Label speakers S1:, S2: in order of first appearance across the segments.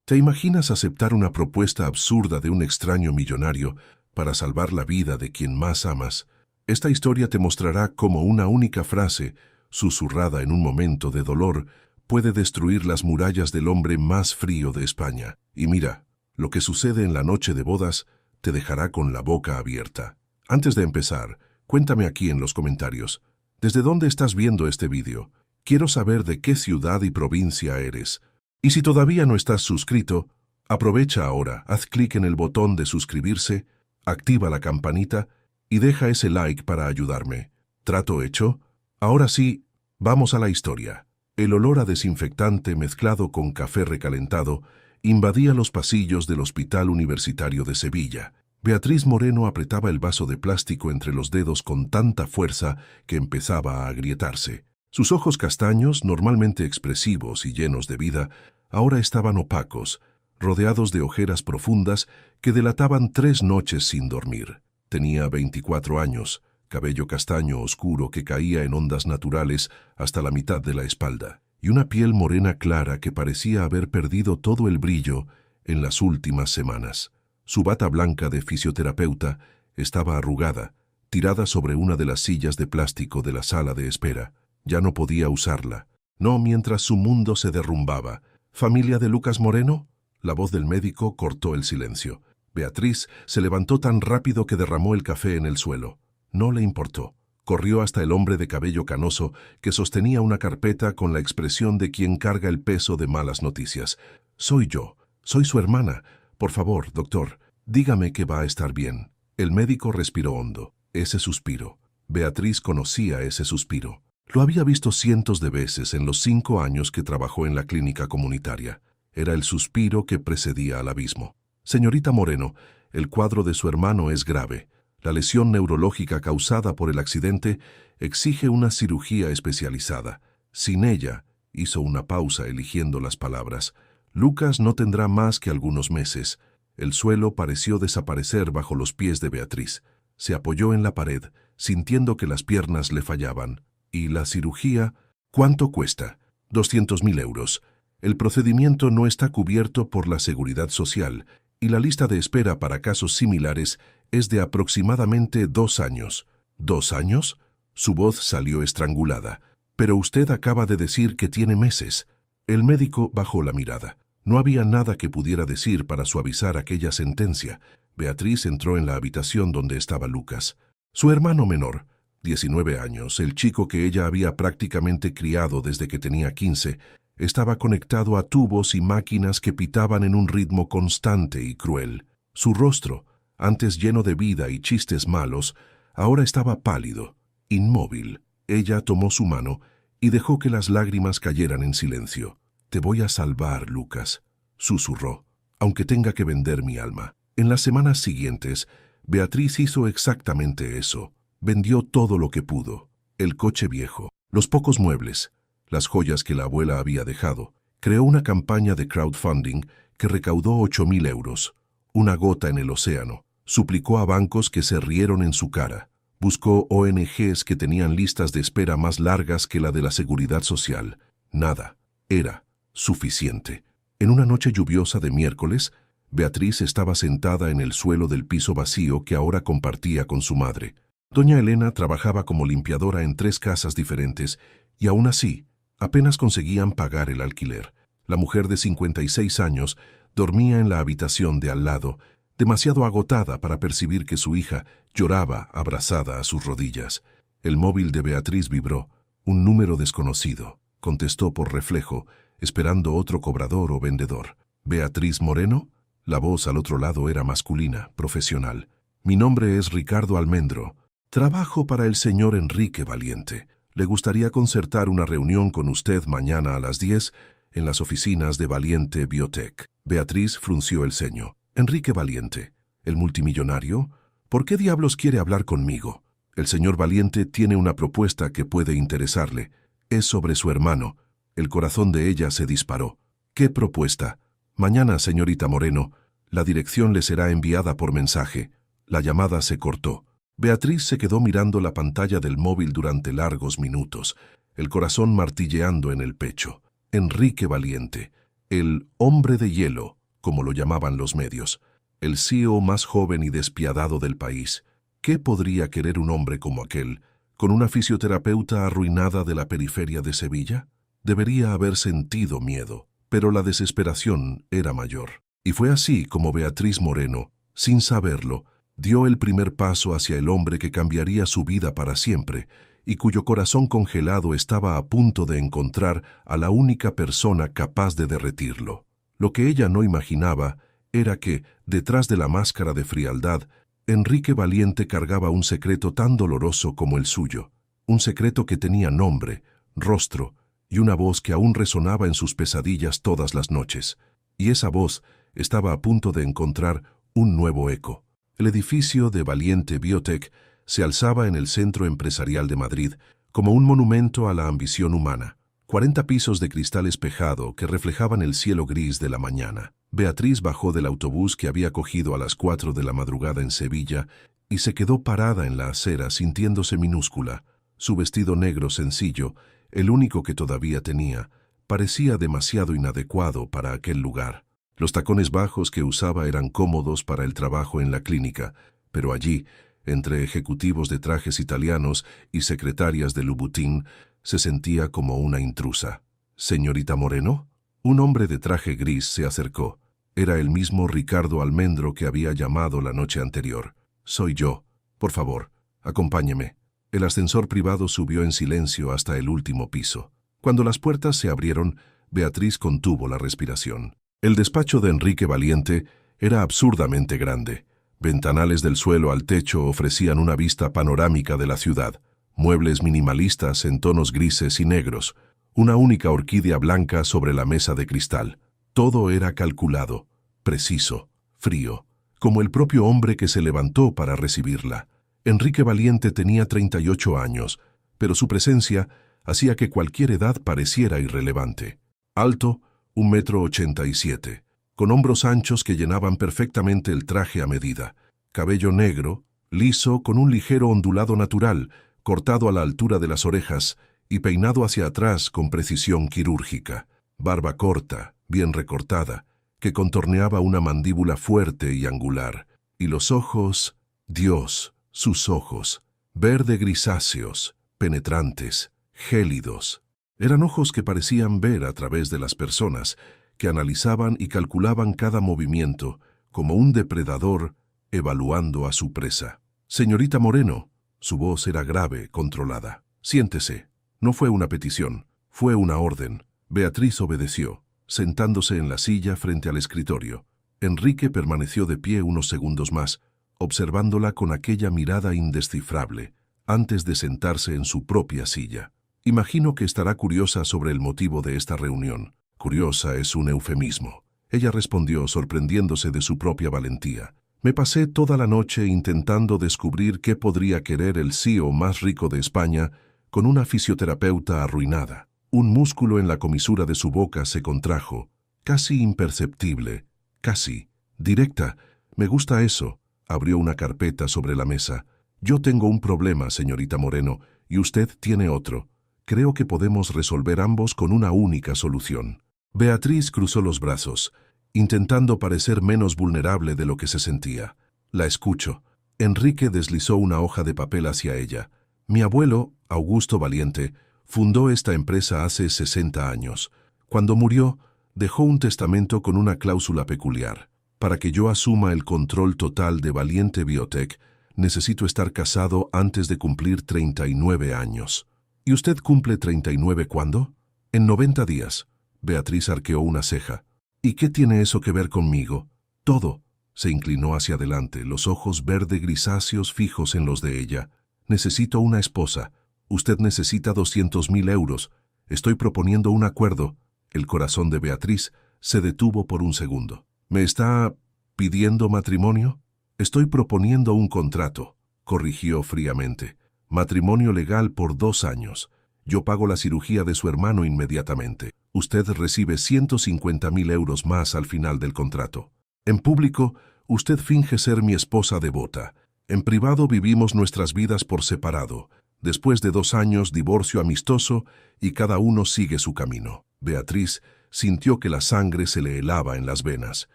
S1: ¿Te imaginas aceptar una propuesta absurda de un extraño millonario para salvar la vida de quien más amas? Esta historia te mostrará cómo una única frase, susurrada en un momento de dolor, puede destruir las murallas del hombre más frío de España. Y mira, lo que sucede en la noche de bodas te dejará con la boca abierta. Antes de empezar, cuéntame aquí en los comentarios, ¿desde dónde estás viendo este vídeo? Quiero saber de qué ciudad y provincia eres. Y si todavía no estás suscrito, aprovecha ahora, haz clic en el botón de suscribirse, activa la campanita y deja ese like para ayudarme. ¿Trato hecho? Ahora sí, vamos a la historia. El olor a desinfectante mezclado con café recalentado invadía los pasillos del Hospital Universitario de Sevilla. Beatriz Moreno apretaba el vaso de plástico entre los dedos con tanta fuerza que empezaba a agrietarse. Sus ojos castaños, normalmente expresivos y llenos de vida, ahora estaban opacos, rodeados de ojeras profundas que delataban 3 noches sin dormir. Tenía 24 años, cabello castaño oscuro que caía en ondas naturales hasta la mitad de la espalda, y una piel morena clara que parecía haber perdido todo el brillo en las últimas semanas. Su bata blanca de fisioterapeuta estaba arrugada, tirada sobre una de las sillas de plástico de la sala de espera. Ya no podía usarla, no mientras su mundo se derrumbaba. ¿Familia de Lucas Moreno? La voz del médico cortó el silencio. Beatriz se levantó tan rápido que derramó el café en el suelo. No le importó. Corrió hasta el hombre de cabello canoso que sostenía una carpeta con la expresión de quien carga el peso de malas noticias. Soy yo. Soy su hermana. Por favor, doctor, dígame que va a estar bien. El médico respiró hondo. Ese suspiro. Beatriz conocía ese suspiro. Lo había visto cientos de veces en los 5 años que trabajó en la clínica comunitaria. Era el suspiro que precedía al abismo. Señorita Moreno, el cuadro de su hermano es grave. La lesión neurológica causada por el accidente exige una cirugía especializada. Sin ella, hizo una pausa eligiendo las palabras, Lucas no tendrá más que algunos meses. El suelo pareció desaparecer bajo los pies de Beatriz. Se apoyó en la pared, sintiendo que las piernas le fallaban. ¿Y la cirugía? ¿Cuánto cuesta? 200.000 euros. El procedimiento no está cubierto por la Seguridad Social y la lista de espera para casos similares es de aproximadamente 2 años. ¿2 años? Su voz salió estrangulada. Pero usted acaba de decir que tiene meses. El médico bajó la mirada. No había nada que pudiera decir para suavizar aquella sentencia. Beatriz entró en la habitación donde estaba Lucas. Su hermano menor, 19 años, el chico que ella había prácticamente criado desde que tenía 15, estaba conectado a tubos y máquinas que pitaban en un ritmo constante y cruel. Su rostro, antes lleno de vida y chistes malos, ahora estaba pálido, inmóvil. Ella tomó su mano y dejó que las lágrimas cayeran en silencio. «Te voy a salvar, Lucas», susurró, «aunque tenga que vender mi alma». En las semanas siguientes, Beatriz hizo exactamente eso. Vendió todo lo que pudo, el coche viejo, los pocos muebles, las joyas que la abuela había dejado. Creó una campaña de crowdfunding que recaudó 8.000 euros, una gota en el océano. Suplicó a bancos que se rieron en su cara. Buscó ONGs que tenían listas de espera más largas que la de la Seguridad Social. Nada. Era suficiente. En una noche lluviosa de miércoles, Beatriz estaba sentada en el suelo del piso vacío que ahora compartía con su madre. Doña Elena trabajaba como limpiadora en 3 casas diferentes y aún así, apenas conseguían pagar el alquiler. La mujer de 56 años dormía en la habitación de al lado, demasiado agotada para percibir que su hija lloraba abrazada a sus rodillas. El móvil de Beatriz vibró. Un número desconocido. Contestó por reflejo, esperando otro cobrador o vendedor. ¿Beatriz Moreno? La voz al otro lado era masculina, profesional. Mi nombre es Ricardo Almendro. Trabajo para el señor Enrique Valiente. Le gustaría concertar una reunión con usted mañana a las 10 en las oficinas de Valiente Biotech. Beatriz frunció el ceño. Enrique Valiente, el multimillonario. ¿Por qué diablos quiere hablar conmigo? El señor Valiente tiene una propuesta que puede interesarle. Es sobre su hermano. El corazón de ella se disparó. ¿Qué propuesta? Mañana, señorita Moreno, la dirección le será enviada por mensaje. La llamada se cortó. Beatriz se quedó mirando la pantalla del móvil durante largos minutos, el corazón martilleando en el pecho. Enrique Valiente. el hombre de hielo, como lo llamaban los medios, el CEO más joven y despiadado del país. ¿Qué podría querer un hombre como aquel, con una fisioterapeuta arruinada de la periferia de Sevilla? Debería haber sentido miedo, pero la desesperación era mayor. Y fue así como Beatriz Moreno, sin saberlo, dio el primer paso hacia el hombre que cambiaría su vida para siempre y cuyo corazón congelado estaba a punto de encontrar a la única persona capaz de derretirlo. Lo que ella no imaginaba era que, detrás de la máscara de frialdad, Enrique Valiente cargaba un secreto tan doloroso como el suyo, un secreto que tenía nombre, rostro y una voz que aún resonaba en sus pesadillas todas las noches. Y esa voz estaba a punto de encontrar un nuevo eco. El edificio de Valiente Biotech se alzaba en el centro empresarial de Madrid como un monumento a la ambición humana. 40 pisos de cristal espejado que reflejaban el cielo gris de la mañana. Beatriz bajó del autobús que había cogido a las 4 de la madrugada en Sevilla y se quedó parada en la acera sintiéndose minúscula. Su vestido negro sencillo, el único que todavía tenía, parecía demasiado inadecuado para aquel lugar. Los tacones bajos que usaba eran cómodos para el trabajo en la clínica, pero allí, entre ejecutivos de trajes italianos y secretarias de Louboutin, se sentía como una intrusa. «¿Señorita Moreno?» Un hombre de traje gris se acercó. Era el mismo Ricardo Almendro que había llamado la noche anterior. «Soy yo. Por favor, acompáñeme». El ascensor privado subió en silencio hasta el último piso. Cuando las puertas se abrieron, Beatriz contuvo la respiración. El despacho de Enrique Valiente era absurdamente grande. Ventanales del suelo al techo ofrecían una vista panorámica de la ciudad. Muebles minimalistas en tonos grises y negros. Una única orquídea blanca sobre la mesa de cristal. Todo era calculado, preciso, frío, como el propio hombre que se levantó para recibirla. Enrique Valiente tenía 38 años, pero su presencia hacía que cualquier edad pareciera irrelevante. Alto, 1,87 m, con hombros anchos que llenaban perfectamente el traje a medida. Cabello negro, liso con un ligero ondulado natural, cortado a la altura de las orejas y peinado hacia atrás con precisión quirúrgica. Barba corta, bien recortada, que contorneaba una mandíbula fuerte y angular. Y los ojos, Dios, sus ojos, verde grisáceos, penetrantes, gélidos. Eran ojos que parecían ver a través de las personas, que analizaban y calculaban cada movimiento, como un depredador evaluando a su presa. «Señorita Moreno», su voz era grave, controlada. «Siéntese». No fue una petición, fue una orden. Beatriz obedeció, sentándose en la silla frente al escritorio. Enrique permaneció de pie unos segundos más, observándola con aquella mirada indescifrable, antes de sentarse en su propia silla. «Imagino que estará curiosa sobre el motivo de esta reunión». «Curiosa es un eufemismo», ella respondió, sorprendiéndose de su propia valentía. «Me pasé toda la noche intentando descubrir qué podría querer el CEO más rico de España con una fisioterapeuta arruinada». Un músculo en la comisura de su boca se contrajo, casi imperceptible, casi. «Directa, me gusta eso». Abrió una carpeta sobre la mesa. «Yo tengo un problema, señorita Moreno, y usted tiene otro. Creo que podemos resolver ambos con una única solución». Beatriz cruzó los brazos, intentando parecer menos vulnerable de lo que se sentía. «La escucho». Enrique deslizó una hoja de papel hacia ella. «Mi abuelo, Augusto Valiente, fundó esta empresa hace 60 años. Cuando murió, dejó un testamento con una cláusula peculiar. Para que yo asuma el control total de Valiente Biotech, necesito estar casado antes de cumplir 39 años. ¿Y usted cumple 39 cuándo?» «En 90 días». Beatriz arqueó una ceja. «¿Y qué tiene eso que ver conmigo?» «Todo». Se inclinó hacia adelante, los ojos verde grisáceos fijos en los de ella. «Necesito una esposa. Usted necesita 200.000 euros. Estoy proponiendo un acuerdo». El corazón de Beatriz se detuvo por un segundo. «¿Me está pidiendo matrimonio?» «Estoy proponiendo un contrato», corrigió fríamente. «Matrimonio legal por 2 años. Yo pago la cirugía de su hermano inmediatamente. Usted recibe 150.000 euros más al final del contrato. En público, usted finge ser mi esposa devota. En privado vivimos nuestras vidas por separado. Después de 2 años, divorcio amistoso y cada uno sigue su camino». Beatriz Sintió que la sangre se le helaba en las venas.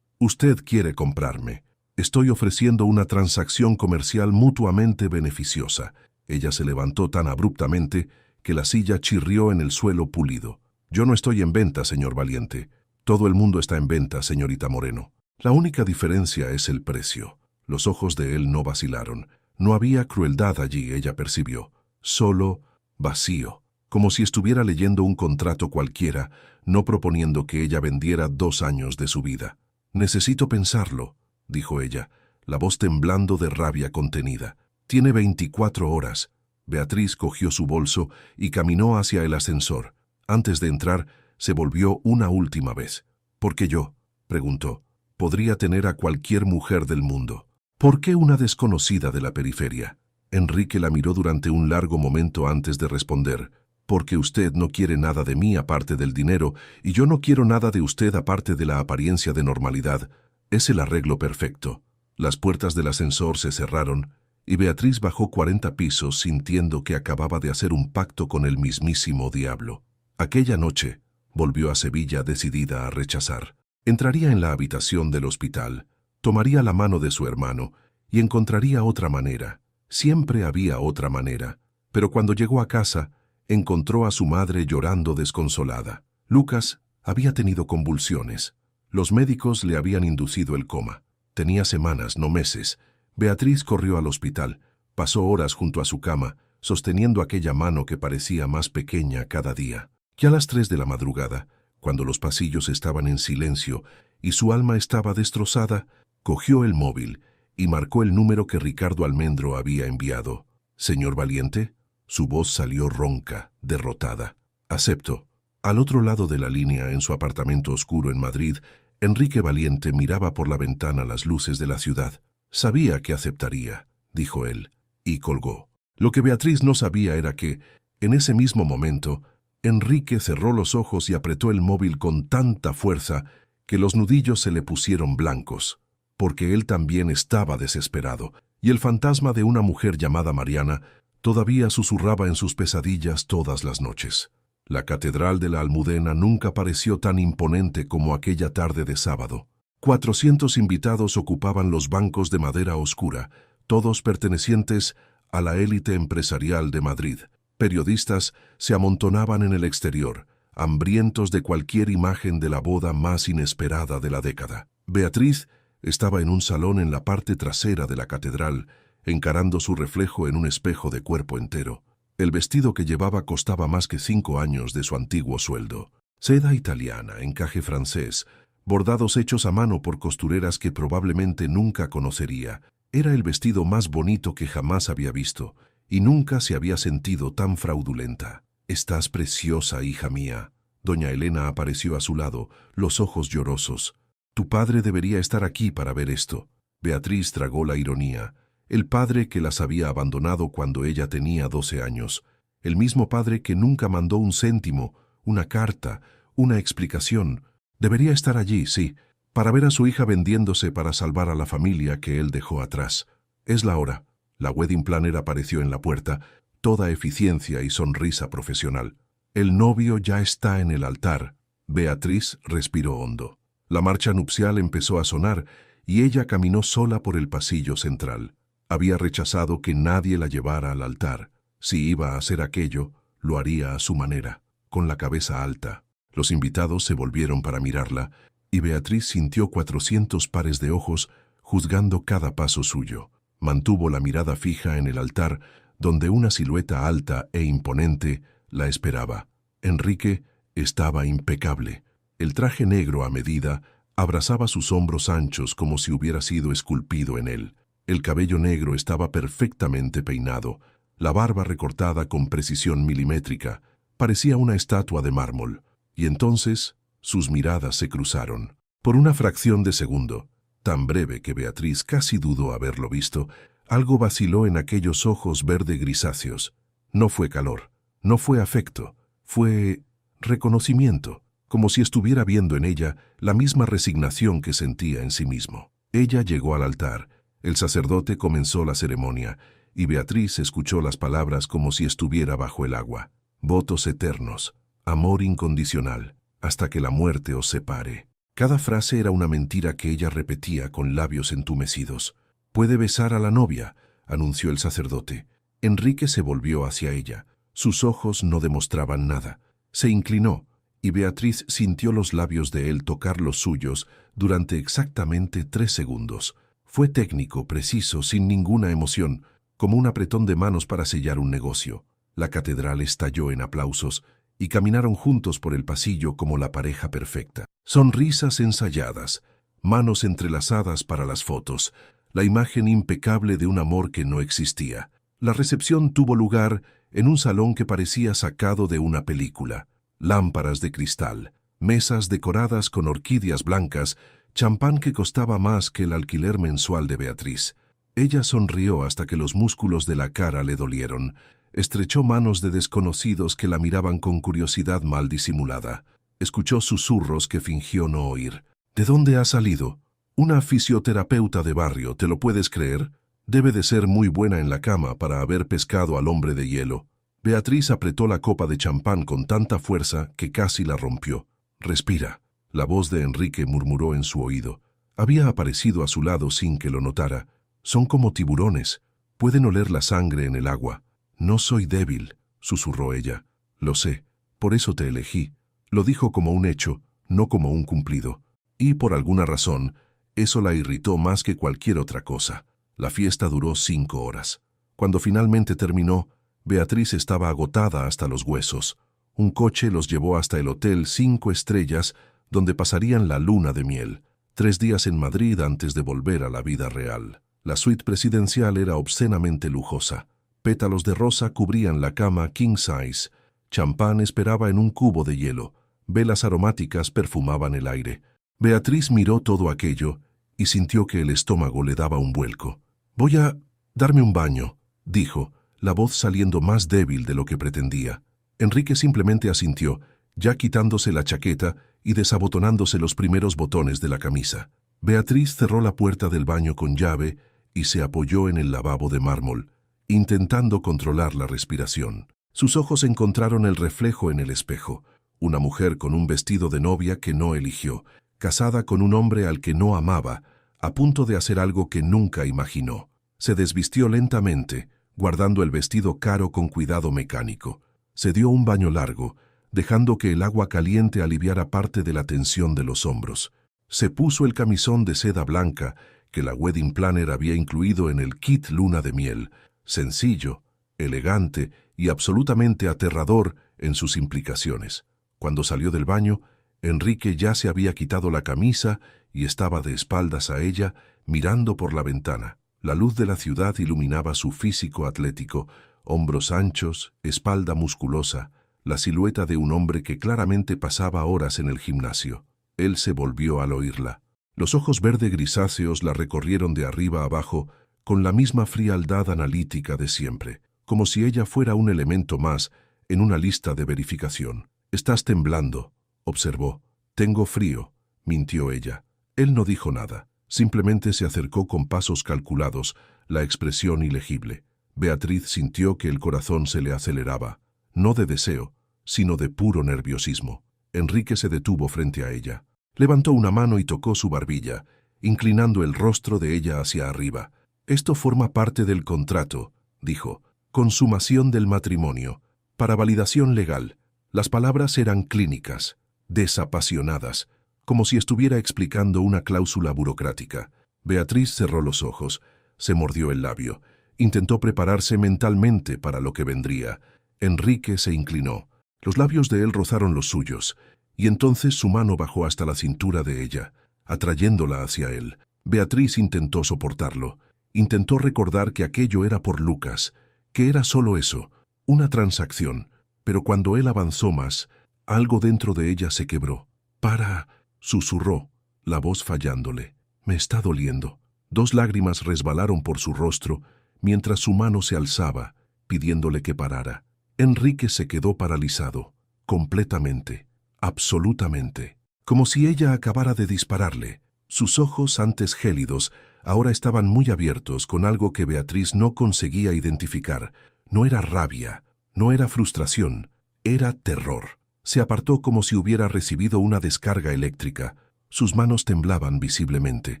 S1: «Usted quiere comprarme. Estoy ofreciendo una transacción comercial mutuamente beneficiosa». Ella se levantó tan abruptamente que la silla chirrió en el suelo pulido. «Yo no estoy en venta, señor Valiente. Todo el mundo está en venta, señorita Moreno. La única diferencia es el precio». Los ojos de él no vacilaron. No había crueldad allí, ella percibió. Solo vacío, como si estuviera leyendo un contrato cualquiera, no proponiendo que ella vendiera 2 años de su vida. «Necesito pensarlo», dijo ella, la voz temblando de rabia contenida. «Tiene 24 horas». Beatriz cogió su bolso y caminó hacia el ascensor. Antes de entrar, se volvió una última vez. «¿Por qué yo?», preguntó. «Podría tener a cualquier mujer del mundo. ¿Por qué una desconocida de la periferia?». Enrique la miró durante un largo momento antes de responder. «Porque usted no quiere nada de mí aparte del dinero, y yo no quiero nada de usted aparte de la apariencia de normalidad. Es el arreglo perfecto». Las puertas del ascensor se cerraron, y Beatriz bajó 40 pisos sintiendo que acababa de hacer un pacto con el mismísimo diablo. Aquella noche, volvió a Sevilla decidida a rechazar. Entraría en la habitación del hospital, tomaría la mano de su hermano y encontraría otra manera. Siempre había otra manera, pero cuando llegó a casa, encontró a su madre llorando desconsolada. Lucas había tenido convulsiones. Los médicos le habían inducido el coma. Tenía semanas, no meses. Beatriz corrió al hospital, pasó horas junto a su cama, sosteniendo aquella mano que parecía más pequeña cada día. Y a las 3 de la madrugada, cuando los pasillos estaban en silencio y su alma estaba destrozada, cogió el móvil y marcó el número que Ricardo Almendro había enviado. «¿Señor Valiente?». Su voz salió ronca, derrotada. «Acepto». Al otro lado de la línea, en su apartamento oscuro en Madrid, Enrique Valiente miraba por la ventana las luces de la ciudad. «Sabía que aceptaría», dijo él, y colgó. Lo que Beatriz no sabía era que, en ese mismo momento, Enrique cerró los ojos y apretó el móvil con tanta fuerza que los nudillos se le pusieron blancos, porque él también estaba desesperado, y el fantasma de una mujer llamada Mariana todavía susurraba en sus pesadillas todas las noches. La catedral de la Almudena nunca pareció tan imponente como aquella tarde de sábado. 400 invitados ocupaban los bancos de madera oscura, todos pertenecientes a la élite empresarial de Madrid. Periodistas se amontonaban en el exterior, hambrientos de cualquier imagen de la boda más inesperada de la década. Beatriz estaba en un salón en la parte trasera de la catedral, encarando su reflejo en un espejo de cuerpo entero. El vestido que llevaba costaba más que 5 años de su antiguo sueldo. Seda italiana, encaje francés, bordados hechos a mano por costureras que probablemente nunca conocería. Era el vestido más bonito que jamás había visto, y nunca se había sentido tan fraudulenta. «Estás preciosa, hija mía». Doña Elena apareció a su lado, los ojos llorosos. «Tu padre debería estar aquí para ver esto». Beatriz tragó la ironía. El padre que las había abandonado cuando ella tenía 12 años. El mismo padre que nunca mandó un céntimo, una carta, una explicación. Debería estar allí, sí, para ver a su hija vendiéndose para salvar a la familia que él dejó atrás. «Es la hora». La wedding planner apareció en la puerta, toda eficiencia y sonrisa profesional. «El novio ya está en el altar». Beatriz respiró hondo. La marcha nupcial empezó a sonar y ella caminó sola por el pasillo central. Había rechazado que nadie la llevara al altar. Si iba a hacer aquello, lo haría a su manera, con la cabeza alta. Los invitados se volvieron para mirarla y Beatriz sintió 400 pares de ojos juzgando cada paso suyo. Mantuvo la mirada fija en el altar, donde una silueta alta e imponente la esperaba. Enrique estaba impecable. El traje negro a medida abrazaba sus hombros anchos como si hubiera sido esculpido en él. El cabello negro estaba perfectamente peinado, la barba recortada con precisión milimétrica. Parecía una estatua de mármol. Y entonces sus miradas se cruzaron. Por una fracción de segundo, tan breve que Beatriz casi dudó haberlo visto, algo vaciló en aquellos ojos verde grisáceos. No fue calor, no fue afecto, fue reconocimiento, como si estuviera viendo en ella la misma resignación que sentía en sí mismo. Ella llegó al altar, el sacerdote comenzó la ceremonia, y Beatriz escuchó las palabras como si estuviera bajo el agua. Votos eternos, amor incondicional. hasta que la muerte os separe. Cada frase era una mentira que ella repetía con labios entumecidos. «Puede besar a la novia», anunció el sacerdote. Enrique se volvió hacia ella. Sus ojos no demostraban nada. Se inclinó, y Beatriz sintió los labios de él tocar los suyos durante exactamente 3 segundos. Fue técnico, preciso, sin ninguna emoción, como un apretón de manos para sellar un negocio. La catedral estalló en aplausos, y caminaron juntos por el pasillo como la pareja perfecta. Sonrisas ensayadas, manos entrelazadas para las fotos, la imagen impecable de un amor que no existía. La recepción tuvo lugar en un salón que parecía sacado de una película. Lámparas de cristal, mesas decoradas con orquídeas blancas, champán que costaba más que el alquiler mensual de Beatriz. Ella sonrió hasta que los músculos de la cara le dolieron. Estrechó manos de desconocidos que la miraban con curiosidad mal disimulada. Escuchó susurros que fingió no oír. «¿De dónde ha salido?» «Una fisioterapeuta de barrio, ¿te lo puedes creer? Debe de ser muy buena en la cama para haber pescado al hombre de hielo». Beatriz apretó la copa de champán con tanta fuerza que casi la rompió. «Respira», la voz de Enrique murmuró en su oído. Había aparecido a su lado sin que lo notara. «Son como tiburones. Pueden oler la sangre en el agua». «No soy débil», susurró ella. «Lo sé, por eso te elegí». Lo dijo como un hecho, no como un cumplido. Y por alguna razón, eso la irritó más que cualquier otra cosa. La fiesta duró 5 horas. Cuando finalmente terminó, Beatriz estaba agotada hasta los huesos. Un coche los llevó hasta el hotel 5 estrellas, donde pasarían la luna de miel. 3 días en Madrid antes de volver a la vida real. La suite presidencial era obscenamente lujosa. Pétalos de rosa cubrían la cama king size. Champán esperaba en un cubo de hielo. Velas aromáticas perfumaban el aire. Beatriz miró todo aquello y sintió que el estómago le daba un vuelco. «Voy a darme un baño», dijo, la voz saliendo más débil de lo que pretendía. Enrique simplemente asintió, ya quitándose la chaqueta y desabotonándose los primeros botones de la camisa. Beatriz cerró la puerta del baño con llave y se apoyó en el lavabo de mármol, intentando controlar la respiración. Sus ojos encontraron el reflejo en el espejo. Una mujer con un vestido de novia que no eligió, casada con un hombre al que no amaba, a punto de hacer algo que nunca imaginó. Se desvistió lentamente, guardando el vestido caro con cuidado mecánico. Se dio un baño largo, dejando que el agua caliente aliviara parte de la tensión de los hombros. Se puso el camisón de seda blanca que la wedding planner había incluido en el kit luna de miel, sencillo, elegante y absolutamente aterrador en sus implicaciones. Cuando salió del baño, Enrique ya se había quitado la camisa y estaba de espaldas a ella, mirando por la ventana. La luz de la ciudad iluminaba su físico atlético, hombros anchos, espalda musculosa, la silueta de un hombre que claramente pasaba horas en el gimnasio. Él se volvió al oírla. Los ojos verde grisáceos la recorrieron de arriba a abajo con la misma frialdad analítica de siempre, como si ella fuera un elemento más en una lista de verificación. «Estás temblando», observó. «Tengo frío», mintió ella. Él no dijo nada, simplemente se acercó con pasos calculados, la expresión ilegible. Beatriz sintió que el corazón se le aceleraba, no de deseo, sino de puro nerviosismo. Enrique se detuvo frente a ella. Levantó una mano y tocó su barbilla, inclinando el rostro de ella hacia arriba. «Esto forma parte del contrato», dijo. «Consumación del matrimonio. Para validación legal». Las palabras eran clínicas, desapasionadas, como si estuviera explicando una cláusula burocrática. Beatriz cerró los ojos, se mordió el labio, intentó prepararse mentalmente para lo que vendría. Enrique se inclinó. Los labios de él rozaron los suyos, y entonces su mano bajó hasta la cintura de ella, atrayéndola hacia él. Beatriz intentó soportarlo. Intentó recordar que aquello era por Lucas, que era solo eso, una transacción. Pero cuando él avanzó más, algo dentro de ella se quebró. «Para», susurró, la voz fallándole. «Me está doliendo». 2 lágrimas resbalaron por su rostro, mientras su mano se alzaba, pidiéndole que parara. Enrique se quedó paralizado, completamente, absolutamente, como si ella acabara de dispararle. Sus ojos, antes gélidos, ahora estaban muy abiertos con algo que Beatriz no conseguía identificar. No era rabia, no era frustración, era terror. Se apartó como si hubiera recibido una descarga eléctrica. Sus manos temblaban visiblemente.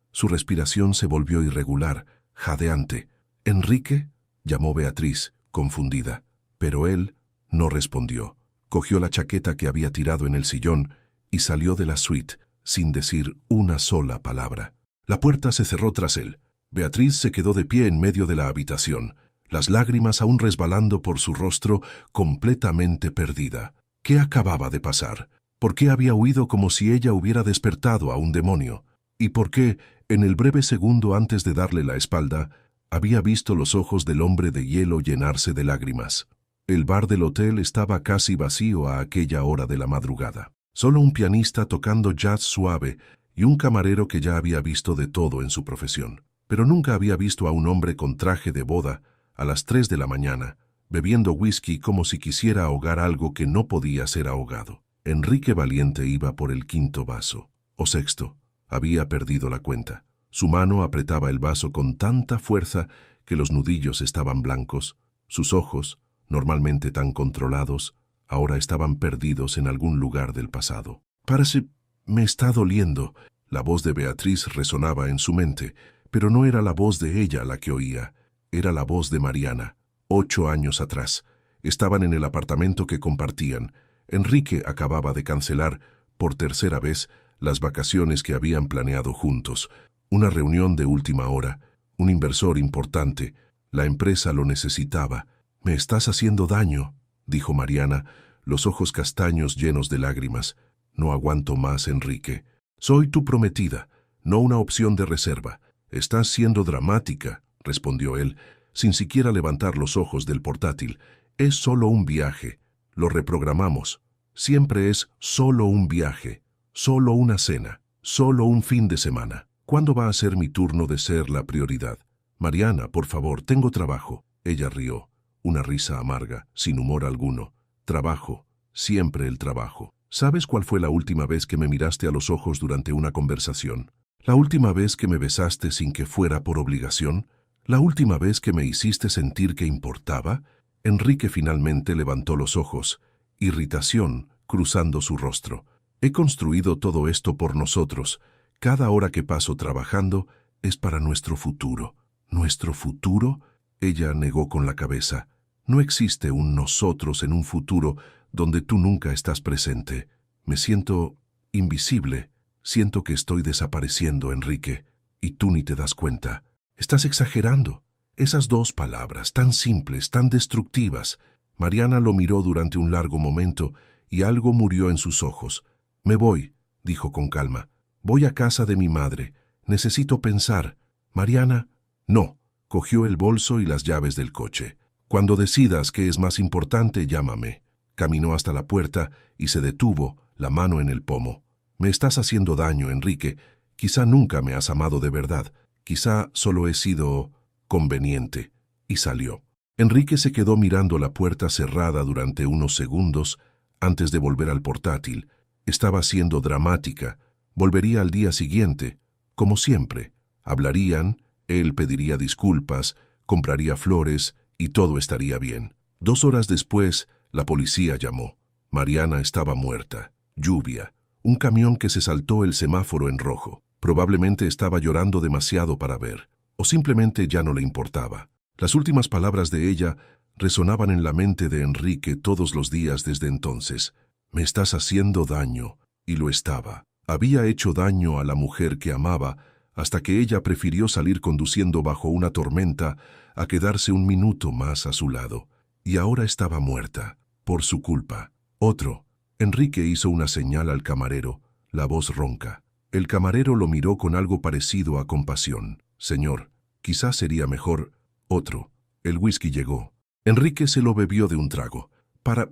S1: Su respiración se volvió irregular, jadeante. «¿Enrique?», llamó Beatriz, confundida. Pero él no respondió. Cogió la chaqueta que había tirado en el sillón y salió de la suite, sin decir una sola palabra. La puerta se cerró tras él. Beatriz se quedó de pie en medio de la habitación, las lágrimas aún resbalando por su rostro, completamente perdida. ¿Qué acababa de pasar? ¿Por qué había huido como si ella hubiera despertado a un demonio? ¿Y por qué, en el breve segundo antes de darle la espalda, había visto los ojos del hombre de hielo llenarse de lágrimas? El bar del hotel estaba casi vacío a aquella hora de la madrugada. Solo un pianista tocando jazz suave y un camarero que ya había visto de todo en su profesión. Pero nunca había visto a un hombre con traje de boda a las 3 de la mañana, bebiendo whisky como si quisiera ahogar algo que no podía ser ahogado. Enrique Valiente iba por el 5.º vaso, o 6.º. Había perdido la cuenta. Su mano apretaba el vaso con tanta fuerza que los nudillos estaban blancos. Sus ojos, normalmente tan controlados, ahora estaban perdidos en algún lugar del pasado. «Parece, me está doliendo». La voz de Beatriz resonaba en su mente, pero no era la voz de ella la que oía. Era la voz de Mariana. 8 años atrás. Estaban en el apartamento que compartían. Enrique acababa de cancelar, por tercera vez, las vacaciones que habían planeado juntos. Una reunión de última hora. Un inversor importante. La empresa lo necesitaba. «Me estás haciendo daño», dijo Mariana, los ojos castaños llenos de lágrimas. «No aguanto más, Enrique. Soy tu prometida, no una opción de reserva. Estás siendo dramática», respondió él, sin siquiera levantar los ojos del portátil. «Es solo un viaje. Lo reprogramamos. Siempre es solo un viaje, solo una cena, solo un fin de semana. ¿Cuándo va a ser mi turno de ser la prioridad? Mariana, por favor, tengo trabajo». Ella rió, una risa amarga, sin humor alguno. «Trabajo, siempre el trabajo. ¿Sabes cuál fue la última vez que me miraste a los ojos durante una conversación? ¿La última vez que me besaste sin que fuera por obligación? ¿La última vez que me hiciste sentir que importaba?» Enrique finalmente levantó los ojos, irritación cruzando su rostro. «He construido todo esto por nosotros. Cada hora que paso trabajando es para nuestro futuro». «¿Nuestro futuro?», ella negó con la cabeza. «No existe un nosotros en un futuro donde tú nunca estás presente. Me siento invisible. Siento que estoy desapareciendo, Enrique, y tú ni te das cuenta. Estás exagerando». Esas 2 palabras, tan simples, tan destructivas. Mariana lo miró durante un largo momento y algo murió en sus ojos. «Me voy», dijo con calma. «Voy a casa de mi madre. Necesito pensar». «Mariana». «No». Cogió el bolso y las llaves del coche. «Cuando decidas qué es más importante, llámame». Caminó hasta la puerta y se detuvo, la mano en el pomo. «Me estás haciendo daño, Enrique. Quizá nunca me has amado de verdad. Quizá solo he sido conveniente». Y salió. Enrique se quedó mirando la puerta cerrada durante unos segundos antes de volver al portátil. Estaba siendo dramática. Volvería al día siguiente, como siempre. Hablarían, él pediría disculpas, compraría flores y todo estaría bien. 2 horas después, la policía llamó. Mariana estaba muerta. Lluvia. Un camión que se saltó el semáforo en rojo. Probablemente estaba llorando demasiado para ver, o simplemente ya no le importaba. Las últimas palabras de ella resonaban en la mente de Enrique todos los días desde entonces. «Me estás haciendo daño», y lo estaba. Había hecho daño a la mujer que amaba hasta que ella prefirió salir conduciendo bajo una tormenta a quedarse un minuto más a su lado. Y ahora estaba muerta, por su culpa. «Otro». Enrique hizo una señal al camarero, la voz ronca. El camarero lo miró con algo parecido a compasión. «Señor, quizás sería mejor otro». El whisky llegó. Enrique se lo bebió de un trago.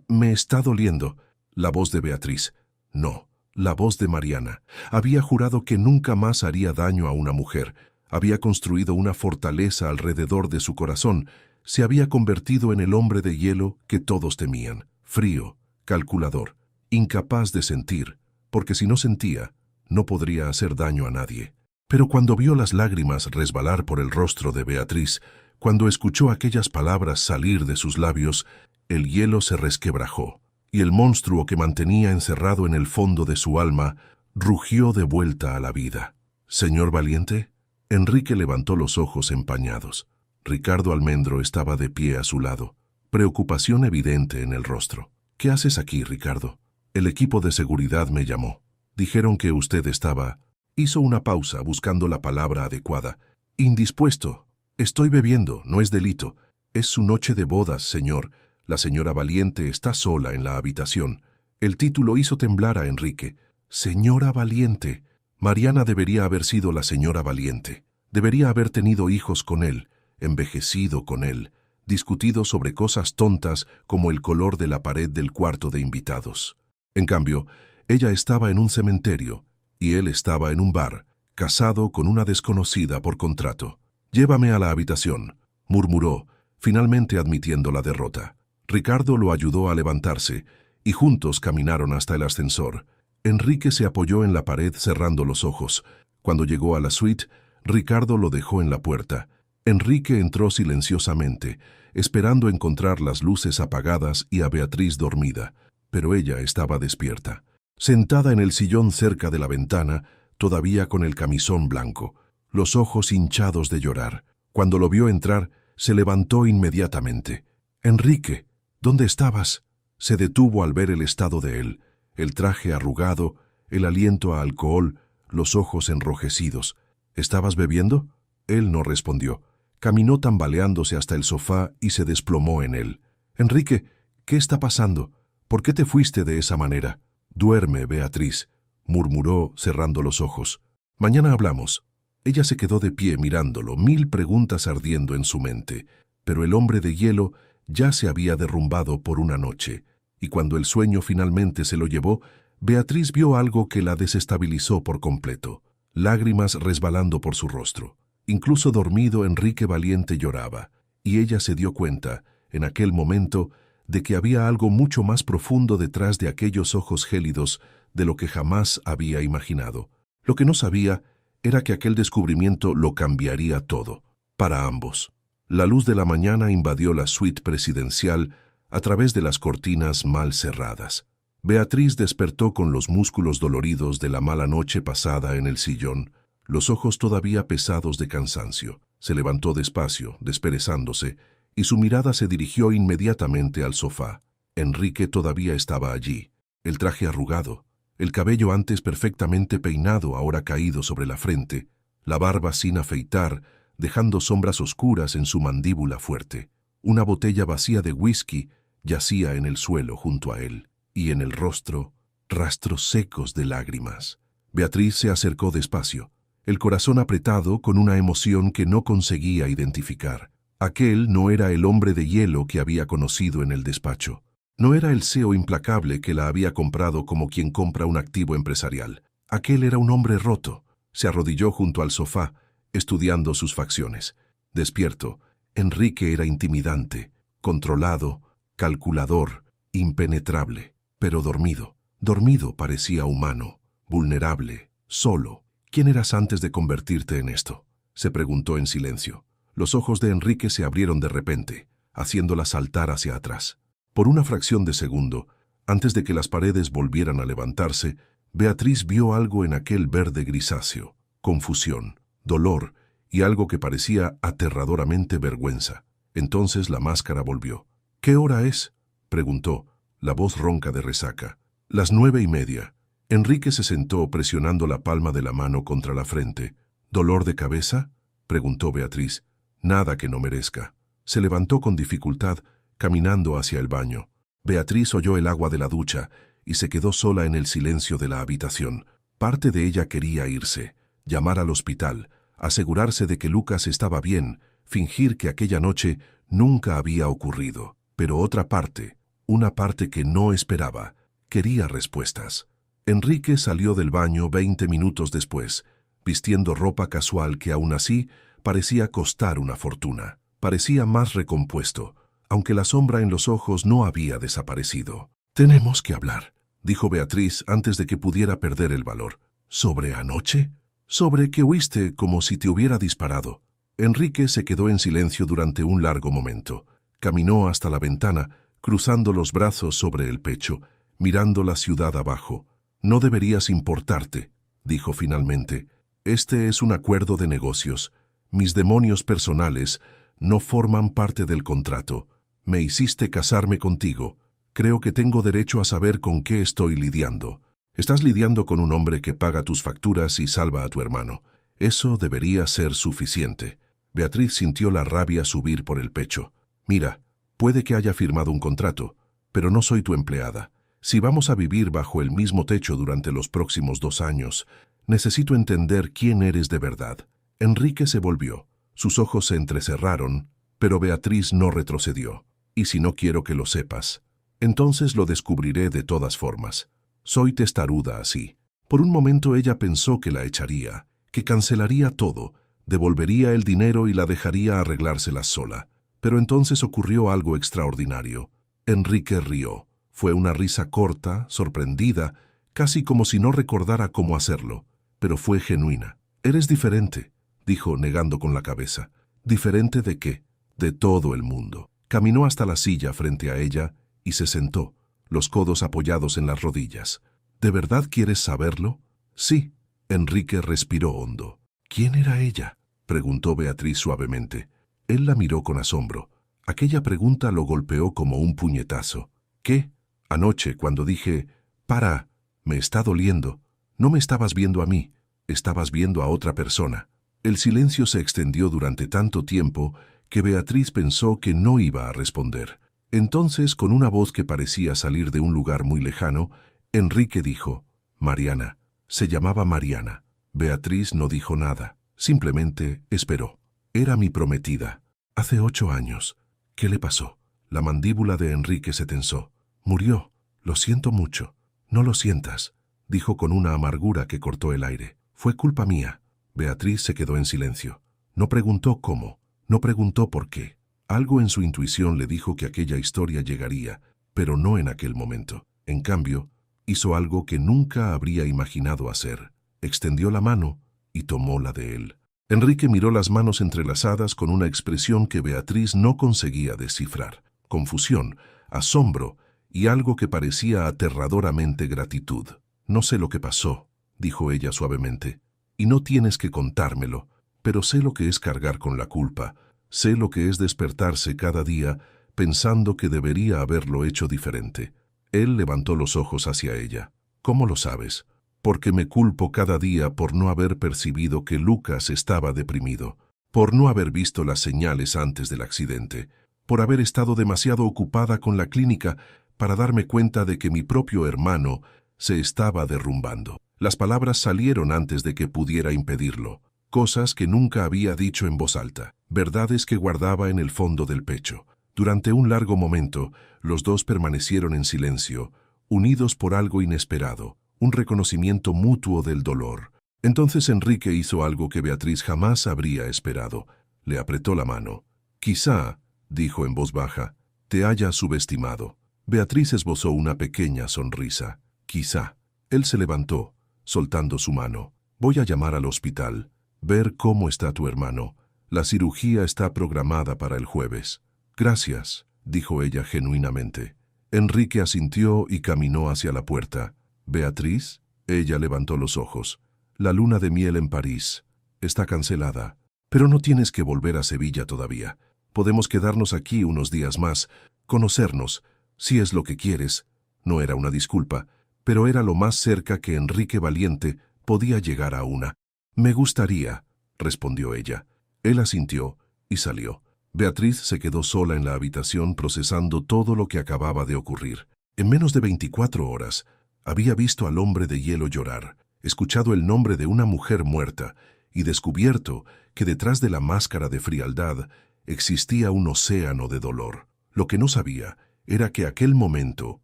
S1: «Me está doliendo». La voz de Beatriz. No, la voz de Mariana. Había jurado que nunca más haría daño a una mujer. Había construido una fortaleza alrededor de su corazón. Se había convertido en el hombre de hielo que todos temían. Frío, calculador, incapaz de sentir, porque si no sentía, no podría hacer daño a nadie. Pero cuando vio las lágrimas resbalar por el rostro de Beatriz, cuando escuchó aquellas palabras salir de sus labios, el hielo se resquebrajó. y el monstruo que mantenía encerrado en el fondo de su alma rugió de vuelta a la vida. «¿Señor Valiente?» Enrique levantó los ojos empañados. Ricardo Almendro estaba de pie a su lado, preocupación evidente en el rostro. «¿Qué haces aquí, Ricardo?» «El equipo de seguridad me llamó. Dijeron que usted estaba...» Hizo una pausa buscando la palabra adecuada. «Indispuesto. Estoy bebiendo, no es delito. Es su noche de bodas, señor. La señora Valiente está sola en la habitación». El título hizo temblar a Enrique. «Señora Valiente». Mariana debería haber sido la señora Valiente. Debería haber tenido hijos con él, envejecido con él, discutido sobre cosas tontas como el color de la pared del cuarto de invitados. En cambio, ella estaba en un cementerio y él estaba en un bar, casado con una desconocida por contrato. «Llévame a la habitación», murmuró, finalmente admitiendo la derrota. Ricardo lo ayudó a levantarse y juntos caminaron hasta el ascensor. Enrique se apoyó en la pared cerrando los ojos. Cuando llegó a la suite, Ricardo lo dejó en la puerta. Enrique entró silenciosamente, esperando encontrar las luces apagadas y a Beatriz dormida, pero ella estaba despierta. Sentada en el sillón cerca de la ventana, todavía con el camisón blanco, los ojos hinchados de llorar. Cuando lo vio entrar, se levantó inmediatamente. «Enrique, ¿dónde estabas?» Se detuvo al ver el estado de él, el traje arrugado, el aliento a alcohol, los ojos enrojecidos. «¿Estabas bebiendo?» Él no respondió. Caminó tambaleándose hasta el sofá y se desplomó en él. «Enrique, ¿qué está pasando? ¿Por qué te fuiste de esa manera?» «Duerme, Beatriz», murmuró cerrando los ojos. «Mañana hablamos». Ella se quedó de pie mirándolo, 1000 preguntas ardiendo en su mente, pero el hombre de hielo ya se había derrumbado por una noche, y cuando el sueño finalmente se lo llevó, Beatriz vio algo que la desestabilizó por completo, lágrimas resbalando por su rostro. Incluso dormido, Enrique Valiente lloraba, y ella se dio cuenta, en aquel momento, de que había algo mucho más profundo detrás de aquellos ojos gélidos de lo que jamás había imaginado. Lo que no sabía era que aquel descubrimiento lo cambiaría todo, para ambos. La luz de la mañana invadió la suite presidencial a través de las cortinas mal cerradas. Beatriz despertó con los músculos doloridos de la mala noche pasada en el sillón, los ojos todavía pesados de cansancio. Se levantó despacio, desperezándose, y su mirada se dirigió inmediatamente al sofá. Enrique todavía estaba allí, el traje arrugado, el cabello antes perfectamente peinado ahora caído sobre la frente, la barba sin afeitar, dejando sombras oscuras en su mandíbula fuerte. Una botella vacía de whisky yacía en el suelo junto a él, y en el rostro, rastros secos de lágrimas. Beatriz se acercó despacio, el corazón apretado con una emoción que no conseguía identificar. Aquel no era el hombre de hielo que había conocido en el despacho. No era el CEO implacable que la había comprado como quien compra un activo empresarial. Aquel era un hombre roto. Se arrodilló junto al sofá, estudiando sus facciones. Despierto, Enrique era intimidante, controlado, calculador, impenetrable, pero dormido. Dormido parecía humano, vulnerable, solo. ¿Quién eras antes de convertirte en esto?, se preguntó en silencio. Los ojos de Enrique se abrieron de repente, haciéndola saltar hacia atrás. Por una fracción de segundo, antes de que las paredes volvieran a levantarse, Beatriz vio algo en aquel verde grisáceo: confusión, dolor y algo que parecía aterradoramente vergüenza. Entonces la máscara volvió. «¿Qué hora es?», preguntó, la voz ronca de resaca. «Las 9:30». Enrique se sentó presionando la palma de la mano contra la frente. «¿Dolor de cabeza?», preguntó Beatriz. «Nada que no merezca». Se levantó con dificultad, caminando hacia el baño. Beatriz oyó el agua de la ducha y se quedó sola en el silencio de la habitación. Parte de ella quería irse, llamar al hospital, asegurarse de que Lucas estaba bien, fingir que aquella noche nunca había ocurrido. Pero otra parte, una parte que no esperaba, quería respuestas. Enrique salió del baño 20 minutos después, vistiendo ropa casual que aún así parecía costar una fortuna. Parecía más recompuesto, aunque la sombra en los ojos no había desaparecido. «Tenemos que hablar», dijo Beatriz antes de que pudiera perder el valor. «¿Sobre anoche?». «Sobre que huiste como si te hubiera disparado». Enrique se quedó en silencio durante un largo momento. Caminó hasta la ventana, cruzando los brazos sobre el pecho, mirando la ciudad abajo. «No deberías importarte», dijo finalmente. «Este es un acuerdo de negocios. Mis demonios personales no forman parte del contrato. Me hiciste casarme contigo. Creo que tengo derecho a saber con qué estoy lidiando. Estás lidiando con un hombre que paga tus facturas y salva a tu hermano. Eso debería ser suficiente». Beatriz sintió la rabia subir por el pecho. «Mira, puede que haya firmado un contrato, pero no soy tu empleada. Si vamos a vivir bajo el mismo techo durante los próximos 2 años, necesito entender quién eres de verdad». Enrique se volvió. Sus ojos se entrecerraron, pero Beatriz no retrocedió. «Y si no quiero que lo sepas, entonces lo descubriré de todas formas. Soy testaruda así». Por un momento ella pensó que la echaría, que cancelaría todo, devolvería el dinero y la dejaría arreglárselas sola. Pero entonces ocurrió algo extraordinario. Enrique rió. Fue una risa corta, sorprendida, casi como si no recordara cómo hacerlo, pero fue genuina. «Eres diferente», dijo negando con la cabeza. «¿Diferente de qué?» «De todo el mundo». Caminó hasta la silla frente a ella y se sentó, los codos apoyados en las rodillas. «¿De verdad quieres saberlo?» «Sí». Enrique respiró hondo. «¿Quién era ella?», preguntó Beatriz suavemente. Él la miró con asombro. Aquella pregunta lo golpeó como un puñetazo. «¿Qué? Anoche, cuando dije, para, me está doliendo, no me estabas viendo a mí, estabas viendo a otra persona». El silencio se extendió durante tanto tiempo que Beatriz pensó que no iba a responder. Entonces, con una voz que parecía salir de un lugar muy lejano, Enrique dijo, «Mariana». Se llamaba Mariana. Beatriz no dijo nada, simplemente esperó. «Era mi prometida. Hace 8 años. ¿Qué le pasó?» La mandíbula de Enrique se tensó. «Murió. Lo siento mucho». «No lo sientas», dijo con una amargura que cortó el aire. «Fue culpa mía». Beatriz se quedó en silencio. No preguntó cómo, no preguntó por qué. Algo en su intuición le dijo que aquella historia llegaría, pero no en aquel momento. En cambio, hizo algo que nunca habría imaginado hacer. Extendió la mano y tomó la de él. Enrique miró las manos entrelazadas con una expresión que Beatriz no conseguía descifrar. Confusión, asombro y algo que parecía aterradoramente gratitud. «No sé lo que pasó», dijo ella suavemente, «y no tienes que contármelo, pero sé lo que es cargar con la culpa, sé lo que es despertarse cada día pensando que debería haberlo hecho diferente». Él levantó los ojos hacia ella. «¿Cómo lo sabes?» «Porque me culpo cada día por no haber percibido que Lucas estaba deprimido, por no haber visto las señales antes del accidente, por haber estado demasiado ocupada con la clínica para darme cuenta de que mi propio hermano se estaba derrumbando». Las palabras salieron antes de que pudiera impedirlo. Cosas que nunca había dicho en voz alta, verdades que guardaba en el fondo del pecho. Durante un largo momento, los dos permanecieron en silencio, unidos por algo inesperado, un reconocimiento mutuo del dolor. Entonces Enrique hizo algo que Beatriz jamás habría esperado. Le apretó la mano. «Quizá», dijo en voz baja, «te haya subestimado». Beatriz esbozó una pequeña sonrisa. «Quizá». Él se levantó, soltando su mano. «Voy a llamar al hospital, ver cómo está tu hermano. La cirugía está programada para el jueves». «Gracias», dijo ella genuinamente. Enrique asintió y caminó hacia la puerta. «¿Beatriz?» Ella levantó los ojos. «La luna de miel en París. Está cancelada. Pero no tienes que volver a Sevilla todavía. Podemos quedarnos aquí unos días más, conocernos, si es lo que quieres». No era una disculpa, pero era lo más cerca que Enrique Valiente podía llegar a una. «Me gustaría», respondió ella. Él asintió y salió. Beatriz se quedó sola en la habitación procesando todo lo que acababa de ocurrir. En menos de 24 horas, había visto al hombre de hielo llorar, escuchado el nombre de una mujer muerta y descubierto que detrás de la máscara de frialdad existía un océano de dolor. Lo que no sabía era que aquel momento,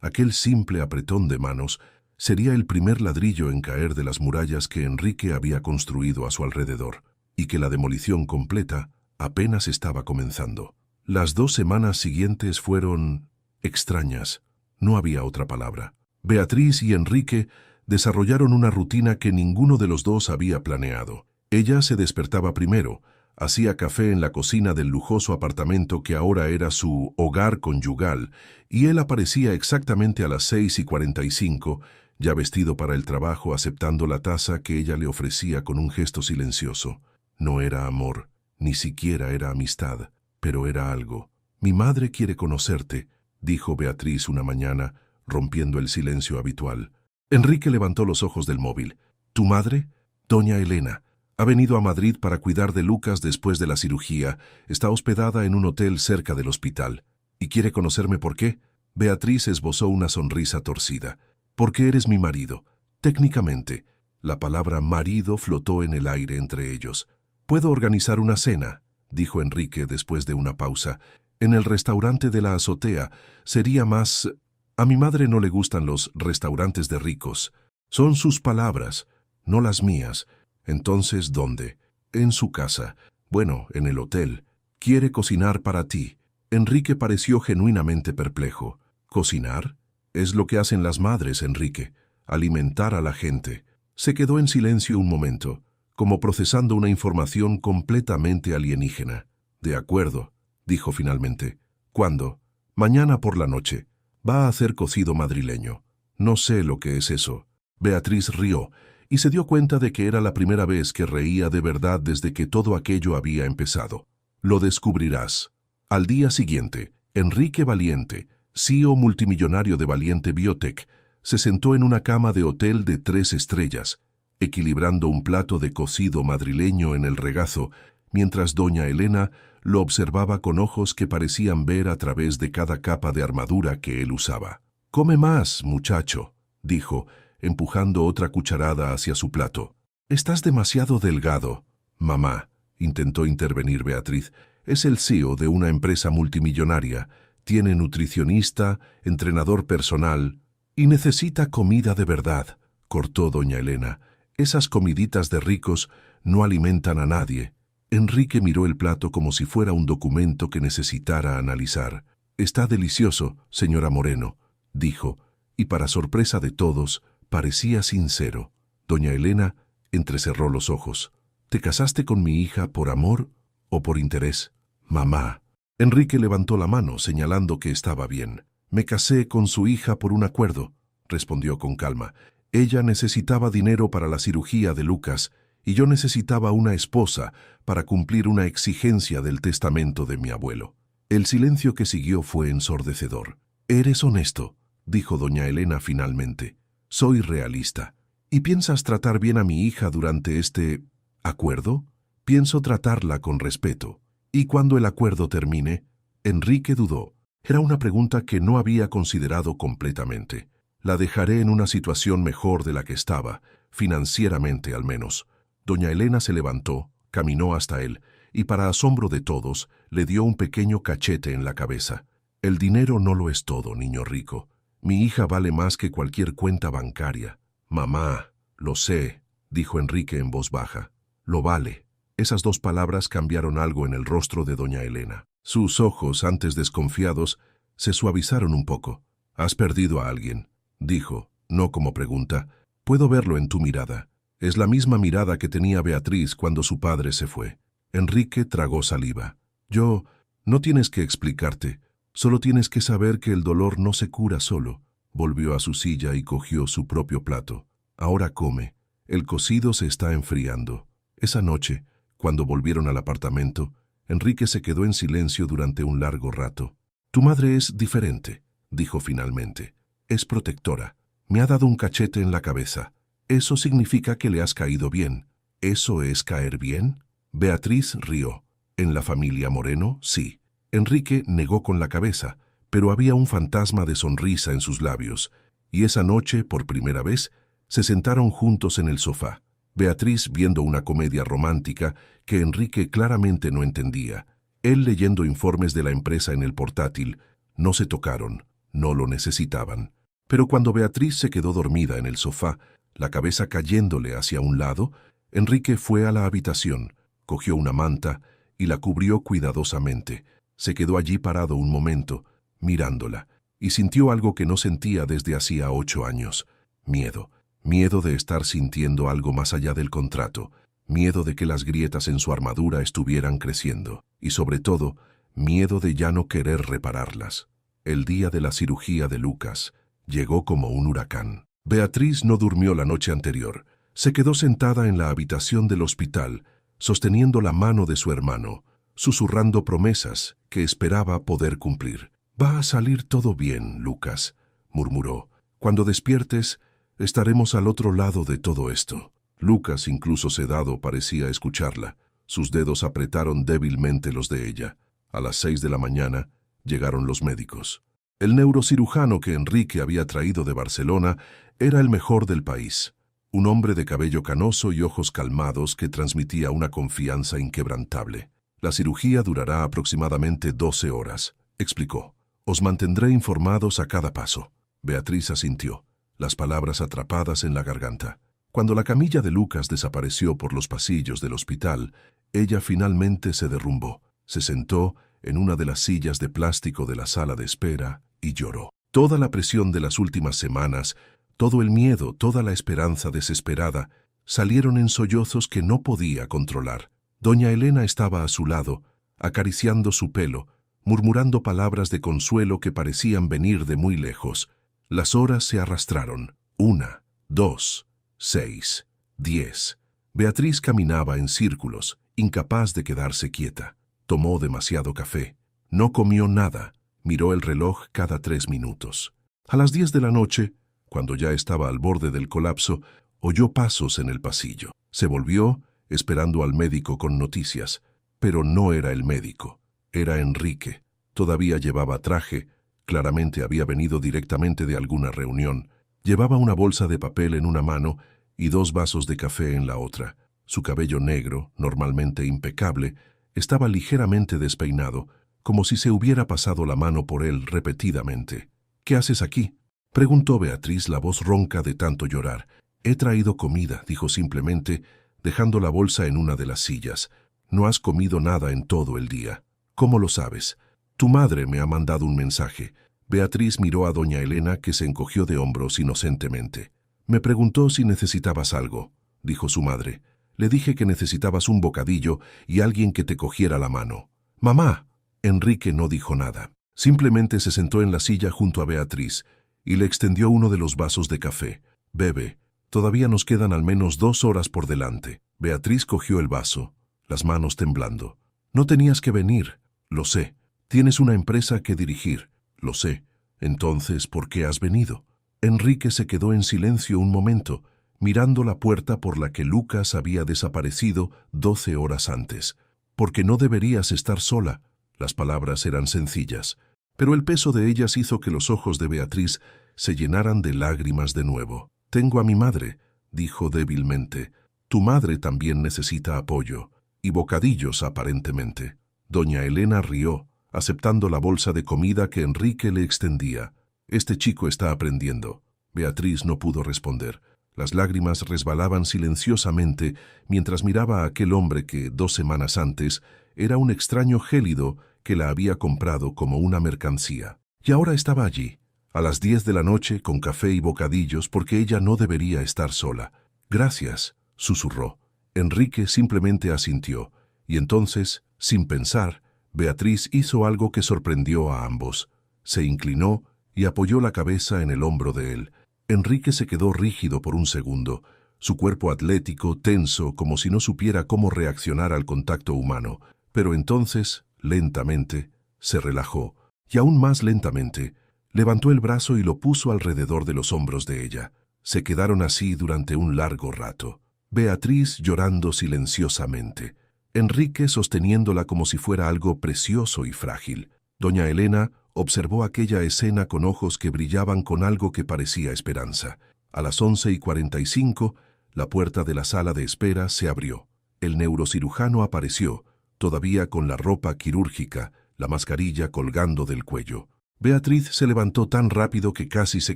S1: aquel simple apretón de manos, sería el primer ladrillo en caer de las murallas que Enrique había construido a su alrededor, y que la demolición completa apenas estaba comenzando. Las 2 semanas siguientes fueron extrañas. No había otra palabra. Beatriz y Enrique desarrollaron una rutina que ninguno de los dos había planeado. Ella se despertaba primero, Hacía café en la cocina del lujoso apartamento que ahora era su hogar conyugal, y él aparecía exactamente a las 6:45, ya vestido para el trabajo, aceptando la taza que ella le ofrecía con un gesto silencioso. No era amor, ni siquiera era amistad, pero era algo. «Mi madre quiere conocerte», dijo Beatriz una mañana, rompiendo el silencio habitual. Enrique levantó los ojos del móvil. «¿Tu madre?» «Doña Elena. Ha venido a Madrid para cuidar de Lucas después de la cirugía. Está hospedada en un hotel cerca del hospital. ¿Y quiere conocerme por qué?» Beatriz esbozó una sonrisa torcida. «Porque eres mi marido. Técnicamente». La palabra marido flotó en el aire entre ellos. «¿Puedo organizar una cena?», dijo Enrique después de una pausa. «En el restaurante de la azotea. Sería más... A mi madre no le gustan los restaurantes de ricos. Son sus palabras, no las mías. Entonces, ¿dónde?» «En su casa. Bueno, en el hotel. Quiere cocinar para ti». Enrique pareció genuinamente perplejo. «¿Cocinar? Es lo que hacen las madres, Enrique. Alimentar a la gente». Se quedó en silencio un momento, como procesando una información completamente alienígena. «De acuerdo», dijo finalmente. «¿Cuándo?» «Mañana por la noche. Va a hacer cocido madrileño». «No sé lo que es eso». Beatriz rió, y se dio cuenta de que era la primera vez que reía de verdad desde que todo aquello había empezado. «Lo descubrirás». Al día siguiente, Enrique Valiente, CEO multimillonario de Valiente Biotech, se sentó en una cama de hotel de 3 estrellas, equilibrando un plato de cocido madrileño en el regazo, mientras doña Elena lo observaba con ojos que parecían ver a través de cada capa de armadura que él usaba. «Come más, muchacho», dijo, empujando otra cucharada hacia su plato. «Estás demasiado delgado». «Mamá», intentó intervenir Beatriz, «es el CEO de una empresa multimillonaria, tiene nutricionista, entrenador personal, y necesita comida de verdad», cortó doña Elena. «Esas comiditas de ricos no alimentan a nadie». Enrique miró el plato como si fuera un documento que necesitara analizar. «Está delicioso, señora Moreno», dijo, y para sorpresa de todos, parecía sincero. Doña Elena entrecerró los ojos. «¿Te casaste con mi hija por amor o por interés?» «Mamá». Enrique levantó la mano, señalando que estaba bien. «Me casé con su hija por un acuerdo», respondió con calma. «Ella necesitaba dinero para la cirugía de Lucas, y yo necesitaba una esposa para cumplir una exigencia del testamento de mi abuelo». El silencio que siguió fue ensordecedor. «Eres honesto», dijo doña Elena finalmente. «Soy realista. ¿Y piensas tratar bien a mi hija durante este acuerdo?» «Pienso tratarla con respeto. ¿Y cuando el acuerdo termine?» Enrique dudó. Era una pregunta que no había considerado completamente. «La dejaré en una situación mejor de la que estaba, financieramente al menos». Doña Elena se levantó, caminó hasta él, y para asombro de todos, le dio un pequeño cachete en la cabeza. «El dinero no lo es todo, niño rico. Mi hija vale más que cualquier cuenta bancaria». «Mamá, lo sé», dijo Enrique en voz baja. «Lo vale». Esas 2 palabras cambiaron algo en el rostro de doña Elena. Sus ojos, antes desconfiados, se suavizaron un poco. «Has perdido a alguien», dijo, no como pregunta. «Puedo verlo en tu mirada. Es la misma mirada que tenía Beatriz cuando su padre se fue». Enrique tragó saliva. «No tienes que explicarte. Solo tienes que saber que el dolor no se cura solo». Volvió a su silla y cogió su propio plato. «Ahora come. El cocido se está enfriando». Esa noche, cuando volvieron al apartamento, Enrique se quedó en silencio durante un largo rato. «Tu madre es diferente», dijo finalmente. «Es protectora. Me ha dado un cachete en la cabeza. Eso significa que le has caído bien». «¿Eso es caer bien?» Beatriz rió. «En la familia Moreno, sí». Enrique negó con la cabeza, pero había un fantasma de sonrisa en sus labios, y esa noche, por primera vez, se sentaron juntos en el sofá. Beatriz viendo una comedia romántica que Enrique claramente no entendía. Él leyendo informes de la empresa en el portátil. No se tocaron, no lo necesitaban. Pero cuando Beatriz se quedó dormida en el sofá, la cabeza cayéndole hacia un lado, Enrique fue a la habitación, cogió una manta y la cubrió cuidadosamente. Se quedó allí parado un momento, mirándola, y sintió algo que no sentía desde hacía 8 años. Miedo. Miedo de estar sintiendo algo más allá del contrato. miedo de que las grietas en su armadura estuvieran creciendo, y sobre todo, miedo de ya no querer repararlas. El día de la cirugía de Lucas llegó como un huracán. Beatriz no durmió la noche anterior. Se quedó sentada en la habitación del hospital, sosteniendo la mano de su hermano, susurrando promesas que esperaba poder cumplir. «Va a salir todo bien, Lucas», murmuró. «Cuando despiertes, estaremos al otro lado de todo esto». Lucas, incluso sedado, parecía escucharla. Sus dedos apretaron débilmente los de ella. A las 6 de la mañana llegaron los médicos. El neurocirujano que Enrique había traído de Barcelona era el mejor del país. Un hombre de cabello canoso y ojos calmados que transmitía una confianza inquebrantable. «La cirugía durará aproximadamente 12 horas», explicó. «Os mantendré informados a cada paso». Beatriz asintió, las palabras atrapadas en la garganta. Cuando la camilla de Lucas desapareció por los pasillos del hospital, ella finalmente se derrumbó. Se sentó en una de las sillas de plástico de la sala de espera y lloró. Toda la presión de las últimas semanas, todo el miedo, toda la esperanza desesperada, salieron en sollozos que no podía controlar. Doña Elena estaba a su lado, acariciando su pelo, murmurando palabras de consuelo que parecían venir de muy lejos. Las horas se arrastraron. 1, 2, 6, 10. Beatriz caminaba en círculos, incapaz de quedarse quieta. Tomó demasiado café. No comió nada. Miró el reloj cada 3 minutos. A las 10 de la noche, cuando ya estaba al borde del colapso, oyó pasos en el pasillo. Se volvió, esperando al médico con noticias. Pero no era el médico. Era Enrique. Todavía llevaba traje. Claramente había venido directamente de alguna reunión. Llevaba una bolsa de papel en una mano y 2 vasos de café en la otra. Su cabello negro, normalmente impecable, estaba ligeramente despeinado, como si se hubiera pasado la mano por él repetidamente. «¿Qué haces aquí?», preguntó Beatriz, la voz ronca de tanto llorar. «He traído comida», dijo simplemente, dejando la bolsa en una de las sillas. «No has comido nada en todo el día». «¿Cómo lo sabes?». «Tu madre me ha mandado un mensaje». Beatriz miró a doña Elena, que se encogió de hombros inocentemente. «Me preguntó si necesitabas algo», dijo su madre. «Le dije que necesitabas un bocadillo y alguien que te cogiera la mano». «Mamá». Enrique no dijo nada. Simplemente se sentó en la silla junto a Beatriz y le extendió uno de los vasos de café. «Bebe, todavía nos quedan al menos 2 horas por delante». Beatriz cogió el vaso, las manos temblando. «No tenías que venir, lo sé. Tienes una empresa que dirigir, lo sé. Entonces, ¿por qué has venido?». Enrique se quedó en silencio un momento, mirando la puerta por la que Lucas había desaparecido 12 horas antes. «Porque no deberías estar sola». Las palabras eran sencillas, pero el peso de ellas hizo que los ojos de Beatriz se llenaran de lágrimas de nuevo. «Tengo a mi madre», dijo débilmente. «Tu madre también necesita apoyo, y bocadillos aparentemente». Doña Elena rió, aceptando la bolsa de comida que Enrique le extendía. «Este chico está aprendiendo». Beatriz no pudo responder. Las lágrimas resbalaban silenciosamente mientras miraba a aquel hombre que 2 semanas antes era un extraño gélido que la había comprado como una mercancía. Y ahora estaba allí, a las 10 de la noche, con café y bocadillos, porque ella no debería estar sola. «Gracias», susurró. Enrique simplemente asintió, y entonces, sin pensar, Beatriz hizo algo que sorprendió a ambos. Se inclinó y apoyó la cabeza en el hombro de él. Enrique se quedó rígido por un segundo, su cuerpo atlético, tenso, como si no supiera cómo reaccionar al contacto humano. Pero entonces, lentamente, se relajó, y aún más lentamente, levantó el brazo y lo puso alrededor de los hombros de ella. Se quedaron así durante un largo rato. Beatriz llorando silenciosamente. Enrique sosteniéndola como si fuera algo precioso y frágil. Doña Elena observó aquella escena con ojos que brillaban con algo que parecía esperanza. A las 11:45, la puerta de la sala de espera se abrió. El neurocirujano apareció, todavía con la ropa quirúrgica, la mascarilla colgando del cuello. Beatriz se levantó tan rápido que casi se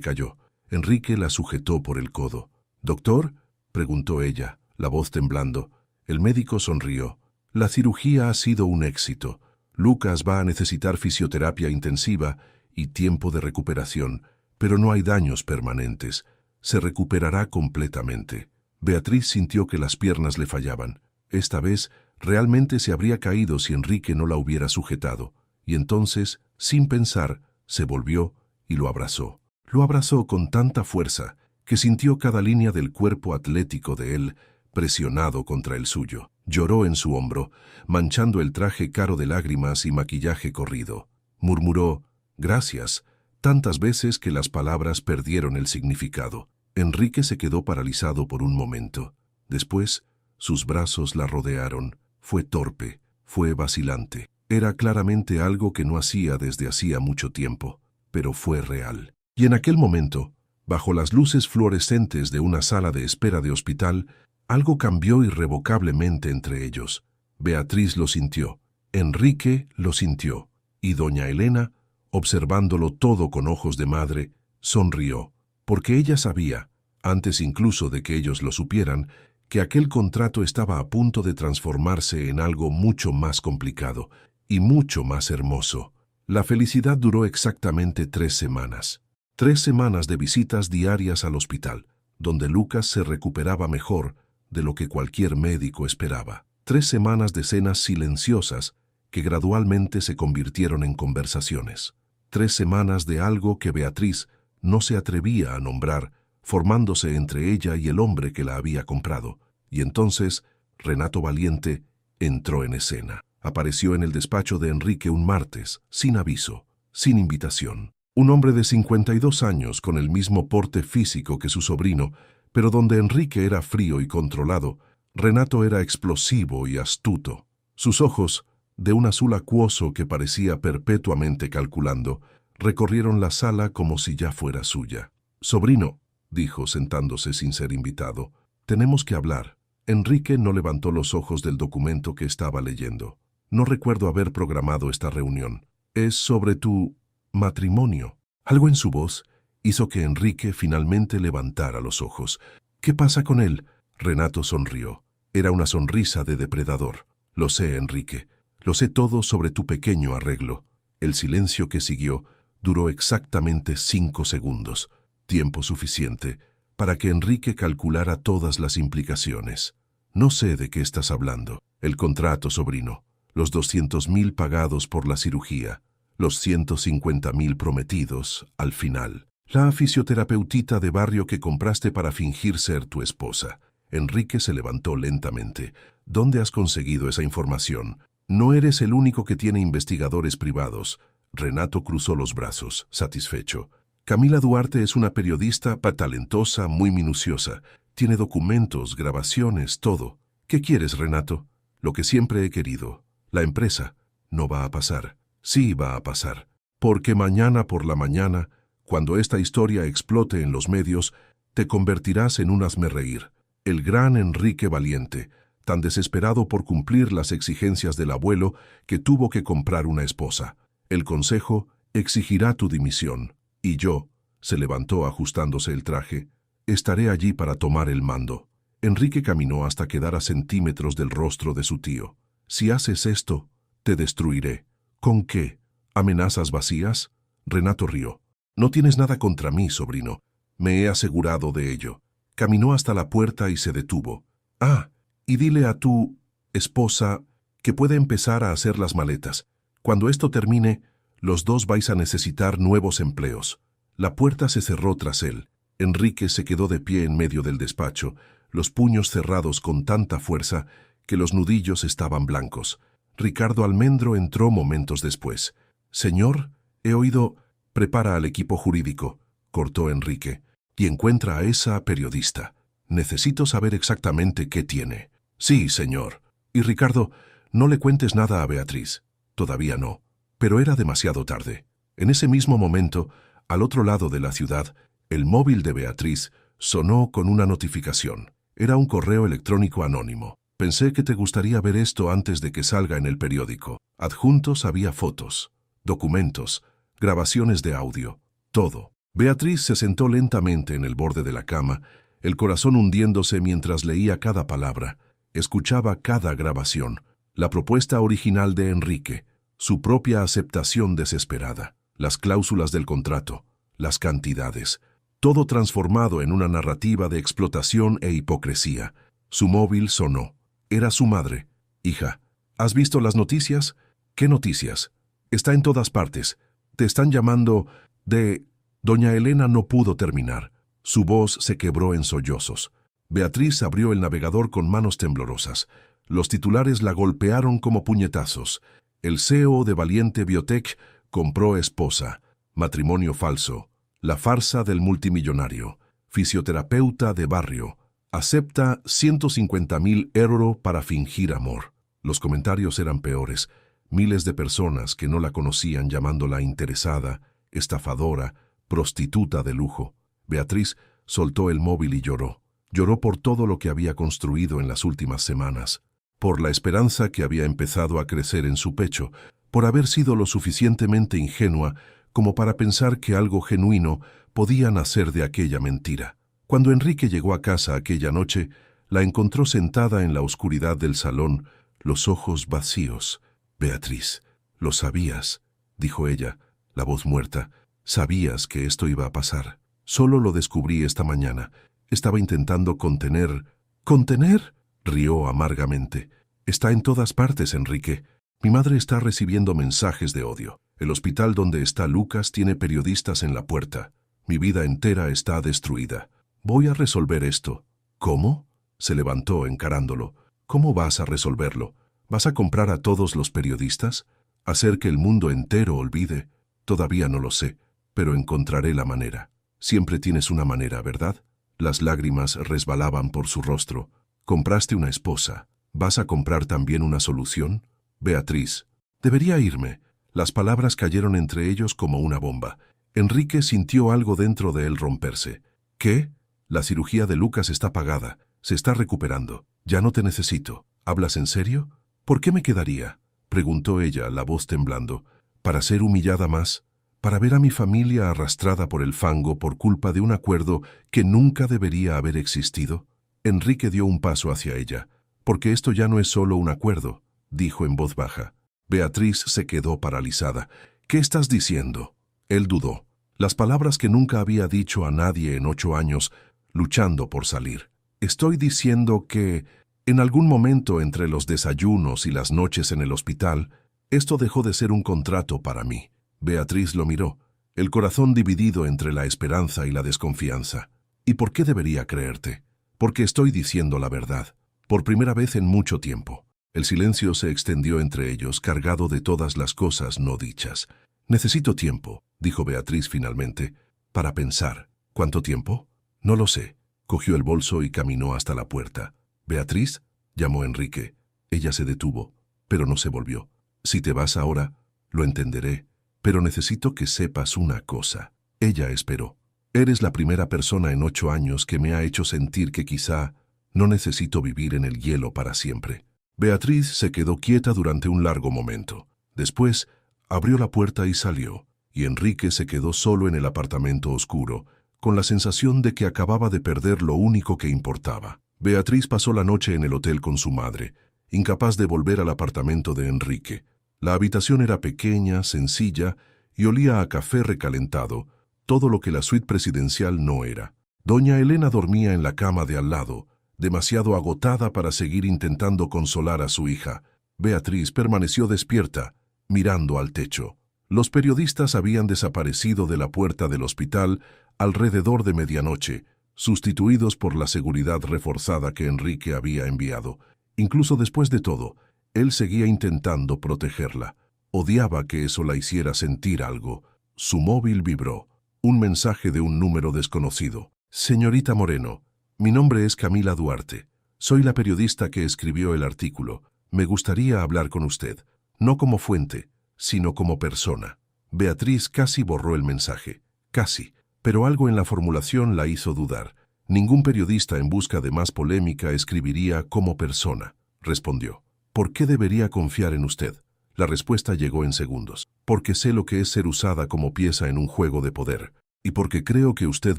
S1: cayó. Enrique la sujetó por el codo. «¿Doctor?», preguntó ella, la voz temblando. El médico sonrió. «La cirugía ha sido un éxito. Lucas va a necesitar fisioterapia intensiva y tiempo de recuperación, pero no hay daños permanentes. Se recuperará completamente». Beatriz sintió que las piernas le fallaban. Esta vez realmente se habría caído si Enrique no la hubiera sujetado, y entonces, sin pensar, se volvió y lo abrazó. Lo abrazó con tanta fuerza que sintió cada línea del cuerpo atlético de él presionado contra el suyo. Lloró en su hombro, manchando el traje caro de lágrimas y maquillaje corrido. Murmuró, «Gracias», tantas veces que las palabras perdieron el significado. Enrique se quedó paralizado por un momento. Después, sus brazos la rodearon. Fue torpe, fue vacilante. Era claramente algo que no hacía desde hacía mucho tiempo, pero fue real. Y en aquel momento, bajo las luces fluorescentes de una sala de espera de hospital, algo cambió irrevocablemente entre ellos. Beatriz lo sintió, Enrique lo sintió, y doña Elena, observándolo todo con ojos de madre, sonrió, porque ella sabía, antes incluso de que ellos lo supieran, que aquel contrato estaba a punto de transformarse en algo mucho más complicado y mucho más hermoso. La felicidad duró exactamente 3 semanas. 3 semanas de visitas diarias al hospital, donde Lucas se recuperaba mejor de lo que cualquier médico esperaba. 3 semanas de cenas silenciosas que gradualmente se convirtieron en conversaciones. 3 semanas de algo que Beatriz no se atrevía a nombrar, formándose entre ella y el hombre que la había comprado. Y entonces, Renato Valiente entró en escena. Apareció en el despacho de Enrique un martes, sin aviso, sin invitación. Un hombre de 52 años con el mismo porte físico que su sobrino, pero donde Enrique era frío y controlado, Renato era explosivo y astuto. Sus ojos, de un azul acuoso que parecía perpetuamente calculando, recorrieron la sala como si ya fuera suya. «Sobrino», dijo sentándose sin ser invitado, «tenemos que hablar». Enrique no levantó los ojos del documento que estaba leyendo. «No recuerdo haber programado esta reunión. Es sobre tu matrimonio». Algo en su voz hizo que Enrique finalmente levantara los ojos. «¿Qué pasa con él?». Renato sonrió. Era una sonrisa de depredador. «Lo sé, Enrique. Lo sé todo sobre tu pequeño arreglo». El silencio que siguió duró exactamente 5 segundos, tiempo suficiente para que Enrique calculara todas las implicaciones. «No sé de qué estás hablando». «El contrato, sobrino. Los 200.000 pagados por la cirugía. Los 150.000 prometidos, al final. La fisioterapeutita de barrio que compraste para fingir ser tu esposa». Enrique se levantó lentamente. «¿Dónde has conseguido esa información? No eres el único que tiene investigadores privados». Renato cruzó los brazos, satisfecho. «Camila Duarte es una periodista talentosa, muy minuciosa. Tiene documentos, grabaciones, todo. ¿Qué quieres, Renato?» «Lo que siempre he querido. La empresa». «No va a pasar». «Sí va a pasar. Porque mañana por la mañana, cuando esta historia explote en los medios, te convertirás en un hazmerreír. El gran Enrique Valiente, tan desesperado por cumplir las exigencias del abuelo que tuvo que comprar una esposa. El consejo exigirá tu dimisión. Y yo», se levantó ajustándose el traje, «estaré allí para tomar el mando». Enrique caminó hasta quedar a centímetros del rostro de su tío. «Si haces esto, te destruiré». «¿Con qué? ¿Amenazas vacías?». Renato rió. «No tienes nada contra mí, sobrino. Me he asegurado de ello». Caminó hasta la puerta y se detuvo. «Ah, y dile a tu esposa que puede empezar a hacer las maletas. Cuando esto termine, los dos vais a necesitar nuevos empleos». La puerta se cerró tras él. Enrique se quedó de pie en medio del despacho, los puños cerrados con tanta fuerza que los nudillos estaban blancos. Ricardo Almendro entró momentos después. «Señor, he oído...». «Prepara al equipo jurídico», cortó Enrique, «y encuentra a esa periodista. Necesito saber exactamente qué tiene». «Sí, señor». «Y Ricardo, no le cuentes nada a Beatriz». «Todavía no». Pero era demasiado tarde. En ese mismo momento, al otro lado de la ciudad, el móvil de Beatriz sonó con una notificación. Era un correo electrónico anónimo. «Pensé que te gustaría ver esto antes de que salga en el periódico». Adjuntos había fotos, documentos, grabaciones de audio, todo. Beatriz se sentó lentamente en el borde de la cama, el corazón hundiéndose mientras leía cada palabra, escuchaba cada grabación, la propuesta original de Enrique, su propia aceptación desesperada, las cláusulas del contrato, las cantidades, todo transformado en una narrativa de explotación e hipocresía. Su móvil sonó. Era su madre. Hija, ¿has visto las noticias? ¿Qué noticias? Está en todas partes. Te están llamando de... Doña Elena no pudo terminar. Su voz se quebró en sollozos. Beatriz abrió el navegador con manos temblorosas. Los titulares la golpearon como puñetazos. El CEO de Valiente Biotech compró esposa. Matrimonio falso. La farsa del multimillonario. Fisioterapeuta de barrio. Acepta 150.000 euros para fingir amor. Los comentarios eran peores. Miles de personas que no la conocían llamándola interesada, estafadora, prostituta de lujo. Beatriz soltó el móvil y lloró. Lloró por todo lo que había construido en las últimas semanas, por la esperanza que había empezado a crecer en su pecho, por haber sido lo suficientemente ingenua como para pensar que algo genuino podía nacer de aquella mentira. Cuando Enrique llegó a casa aquella noche, la encontró sentada en la oscuridad del salón, los ojos vacíos. «Beatriz, lo sabías», dijo ella, la voz muerta. «Sabías que esto iba a pasar. Solo lo descubrí esta mañana. Estaba intentando contener». «¿Contener?», rió amargamente. «Está en todas partes, Enrique. Mi madre está recibiendo mensajes de odio. El hospital donde está Lucas tiene periodistas en la puerta. Mi vida entera está destruida. Voy a resolver esto». «¿Cómo?», se levantó encarándolo. «¿Cómo vas a resolverlo? ¿Vas a comprar a todos los periodistas? ¿Hacer que el mundo entero olvide? Todavía no lo sé, pero encontraré la manera». «Siempre tienes una manera, ¿verdad?». Las lágrimas resbalaban por su rostro. «Compraste una esposa. ¿Vas a comprar también una solución?». «Beatriz, debería irme». Las palabras cayeron entre ellos como una bomba. Enrique sintió algo dentro de él romperse. «¿Qué?». «La cirugía de Lucas está pagada. Se está recuperando. Ya no te necesito». «¿Hablas en serio?». «¿Por qué me quedaría?», preguntó ella, la voz temblando. «¿Para ser humillada más? ¿Para ver a mi familia arrastrada por el fango por culpa de un acuerdo que nunca debería haber existido?». Enrique dio un paso hacia ella. «Porque esto ya no es solo un acuerdo», dijo en voz baja. Beatriz se quedó paralizada. «¿Qué estás diciendo?». Él dudó. Las palabras que nunca había dicho a nadie en 8 años, luchando por salir. «Estoy diciendo que, en algún momento entre los desayunos y las noches en el hospital, esto dejó de ser un contrato para mí». Beatriz lo miró, el corazón dividido entre la esperanza y la desconfianza. «¿Y por qué debería creerte?». «Porque estoy diciendo la verdad. Por primera vez en mucho tiempo». El silencio se extendió entre ellos, cargado de todas las cosas no dichas. «Necesito tiempo», dijo Beatriz finalmente, «para pensar». «¿Cuánto tiempo?». «No lo sé». Cogió el bolso y caminó hasta la puerta. «Beatriz», llamó Enrique. Ella se detuvo, pero no se volvió. «Si te vas ahora, lo entenderé. Pero necesito que sepas una cosa». Ella esperó. «Eres la primera persona en 8 años que me ha hecho sentir que quizá no necesito vivir en el hielo para siempre». Beatriz se quedó quieta durante un largo momento. Después, abrió la puerta y salió, y Enrique se quedó solo en el apartamento oscuro, con la sensación de que acababa de perder lo único que importaba. Beatriz pasó la noche en el hotel con su madre, incapaz de volver al apartamento de Enrique. La habitación era pequeña, sencilla, y olía a café recalentado, todo lo que la suite presidencial no era. Doña Elena dormía en la cama de al lado, demasiado agotada para seguir intentando consolar a su hija. Beatriz permaneció despierta, mirando al techo. Los periodistas habían desaparecido de la puerta del hospital alrededor de medianoche, sustituidos por la seguridad reforzada que Enrique había enviado. Incluso después de todo, él seguía intentando protegerla. Odiaba que eso la hiciera sentir algo. Su móvil vibró. Un mensaje de un número desconocido. «Señorita Moreno, mi nombre es Camila Duarte. Soy la periodista que escribió el artículo. Me gustaría hablar con usted, no como fuente, sino como persona». Beatriz casi borró el mensaje. Casi. Pero algo en la formulación la hizo dudar. «Ningún periodista en busca de más polémica escribiría como persona», respondió. «¿Por qué debería confiar en usted?». La respuesta llegó en segundos. «Porque sé lo que es ser usada como pieza en un juego de poder. Y porque creo que usted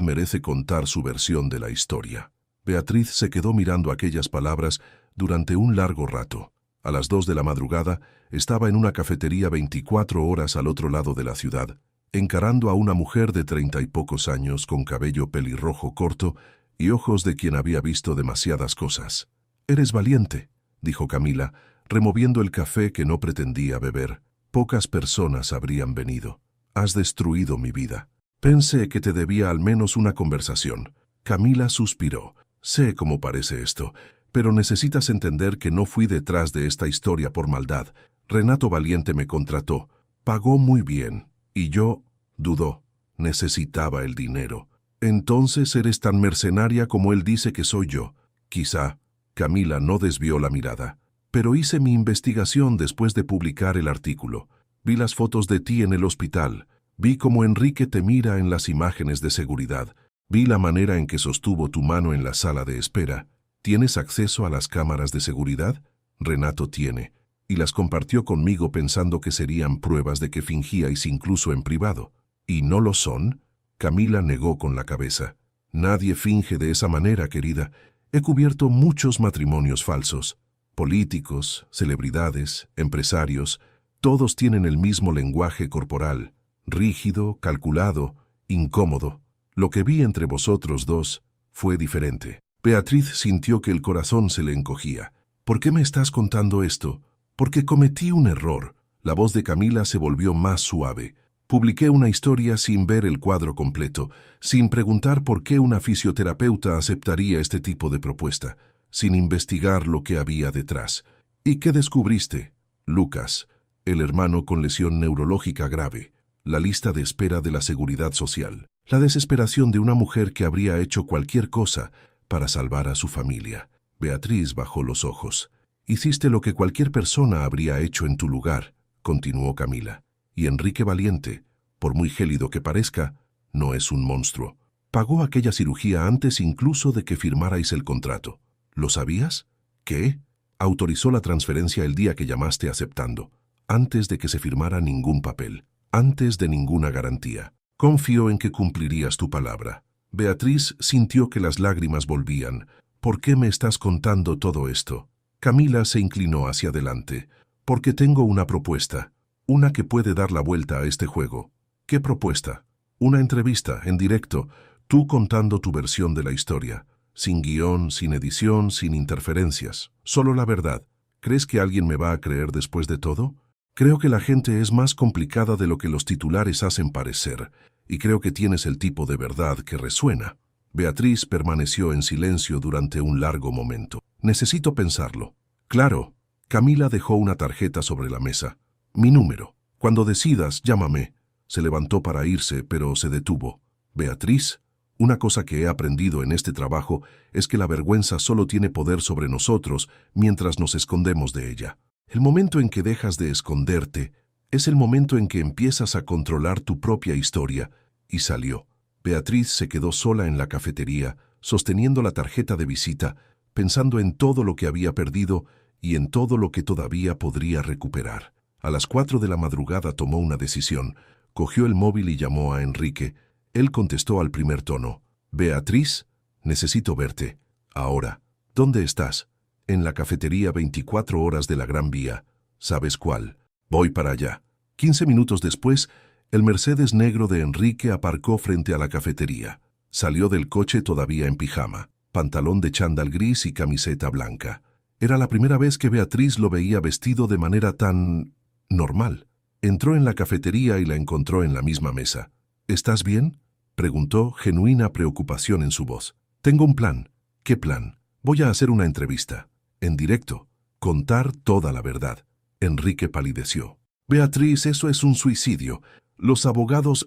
S1: merece contar su versión de la historia». Beatriz se quedó mirando aquellas palabras durante un largo rato. A las 2 de la madrugada estaba en una cafetería 24 horas al otro lado de la ciudad, encarando a una mujer de 30 y pocos años con cabello pelirrojo corto y ojos de quien había visto demasiadas cosas. «Eres valiente», dijo Camila, removiendo el café que no pretendía beber. Pocas personas habrían venido. Has destruido mi vida. Pensé que te debía al menos una conversación. Camila suspiró. Sé cómo parece esto, pero necesitas entender que no fui detrás de esta historia por maldad. Renato Valiente me contrató. Pagó muy bien. Y yo, dudó. Necesitaba el dinero. Entonces eres tan mercenaria como él dice que soy yo. Quizá. Camila no desvió la mirada. Pero hice mi investigación después de publicar el artículo. Vi las fotos de ti en el hospital. Vi cómo Enrique te mira en las imágenes de seguridad. Vi la manera en que sostuvo tu mano en la sala de espera. ¿Tienes acceso a las cámaras de seguridad? Renato tiene. Y las compartió conmigo pensando que serían pruebas de que fingíais incluso en privado. ¿Y no lo son? Camila negó con la cabeza. Nadie finge de esa manera, querida. He cubierto muchos matrimonios falsos. Políticos, celebridades, empresarios, todos tienen el mismo lenguaje corporal, rígido, calculado, incómodo. Lo que vi entre vosotros dos fue diferente. Beatriz sintió que el corazón se le encogía. ¿Por qué me estás contando esto? Porque cometí un error. La voz de Camila se volvió más suave. Publiqué una historia sin ver el cuadro completo, sin preguntar por qué una fisioterapeuta aceptaría este tipo de propuesta, sin investigar lo que había detrás. ¿Y qué descubriste? Lucas, el hermano con lesión neurológica grave, la lista de espera de la Seguridad Social, la desesperación de una mujer que habría hecho cualquier cosa para salvar a su familia. Beatriz bajó los ojos. Hiciste lo que cualquier persona habría hecho en tu lugar, continuó Camila. Y Enrique Valiente, por muy gélido que parezca, no es un monstruo. Pagó aquella cirugía antes incluso de que firmarais el contrato. ¿Lo sabías? ¿Qué? Autorizó la transferencia el día que llamaste aceptando, antes de que se firmara ningún papel, antes de ninguna garantía. Confío en que cumplirías tu palabra. Beatriz sintió que las lágrimas volvían. ¿Por qué me estás contando todo esto? Camila se inclinó hacia adelante. Porque tengo una propuesta. Una que puede dar la vuelta a este juego. ¿Qué propuesta? Una entrevista, en directo, tú contando tu versión de la historia. Sin guión, sin edición, sin interferencias. Solo la verdad. ¿Crees que alguien me va a creer después de todo? Creo que la gente es más complicada de lo que los titulares hacen parecer, y creo que tienes el tipo de verdad que resuena. Beatriz permaneció en silencio durante un largo momento. Necesito pensarlo. Claro. Camila dejó una tarjeta sobre la mesa. Mi número. Cuando decidas, llámame. Se levantó para irse, pero se detuvo. Beatriz, una cosa que he aprendido en este trabajo es que la vergüenza solo tiene poder sobre nosotros mientras nos escondemos de ella. El momento en que dejas de esconderte es el momento en que empiezas a controlar tu propia historia. Y salió. Beatriz se quedó sola en la cafetería, sosteniendo la tarjeta de visita, pensando en todo lo que había perdido y en todo lo que todavía podría recuperar. A las 4 de la madrugada tomó una decisión. Cogió el móvil y llamó a Enrique. Él contestó al primer tono. Beatriz, necesito verte. Ahora. ¿Dónde estás? En la cafetería 24 horas de la Gran Vía. ¿Sabes cuál? Voy para allá. 15 minutos después, el Mercedes negro de Enrique aparcó frente a la cafetería. Salió del coche todavía en pijama, pantalón de chándal gris y camiseta blanca. Era la primera vez que Beatriz lo veía vestido de manera tan normal. Entró en la cafetería y la encontró en la misma mesa. ¿Estás bien?, preguntó, genuina preocupación en su voz. Tengo un plan. ¿Qué plan? Voy a hacer una entrevista. En directo. Contar toda la verdad. Enrique palideció. Beatriz, eso es un suicidio. Los abogados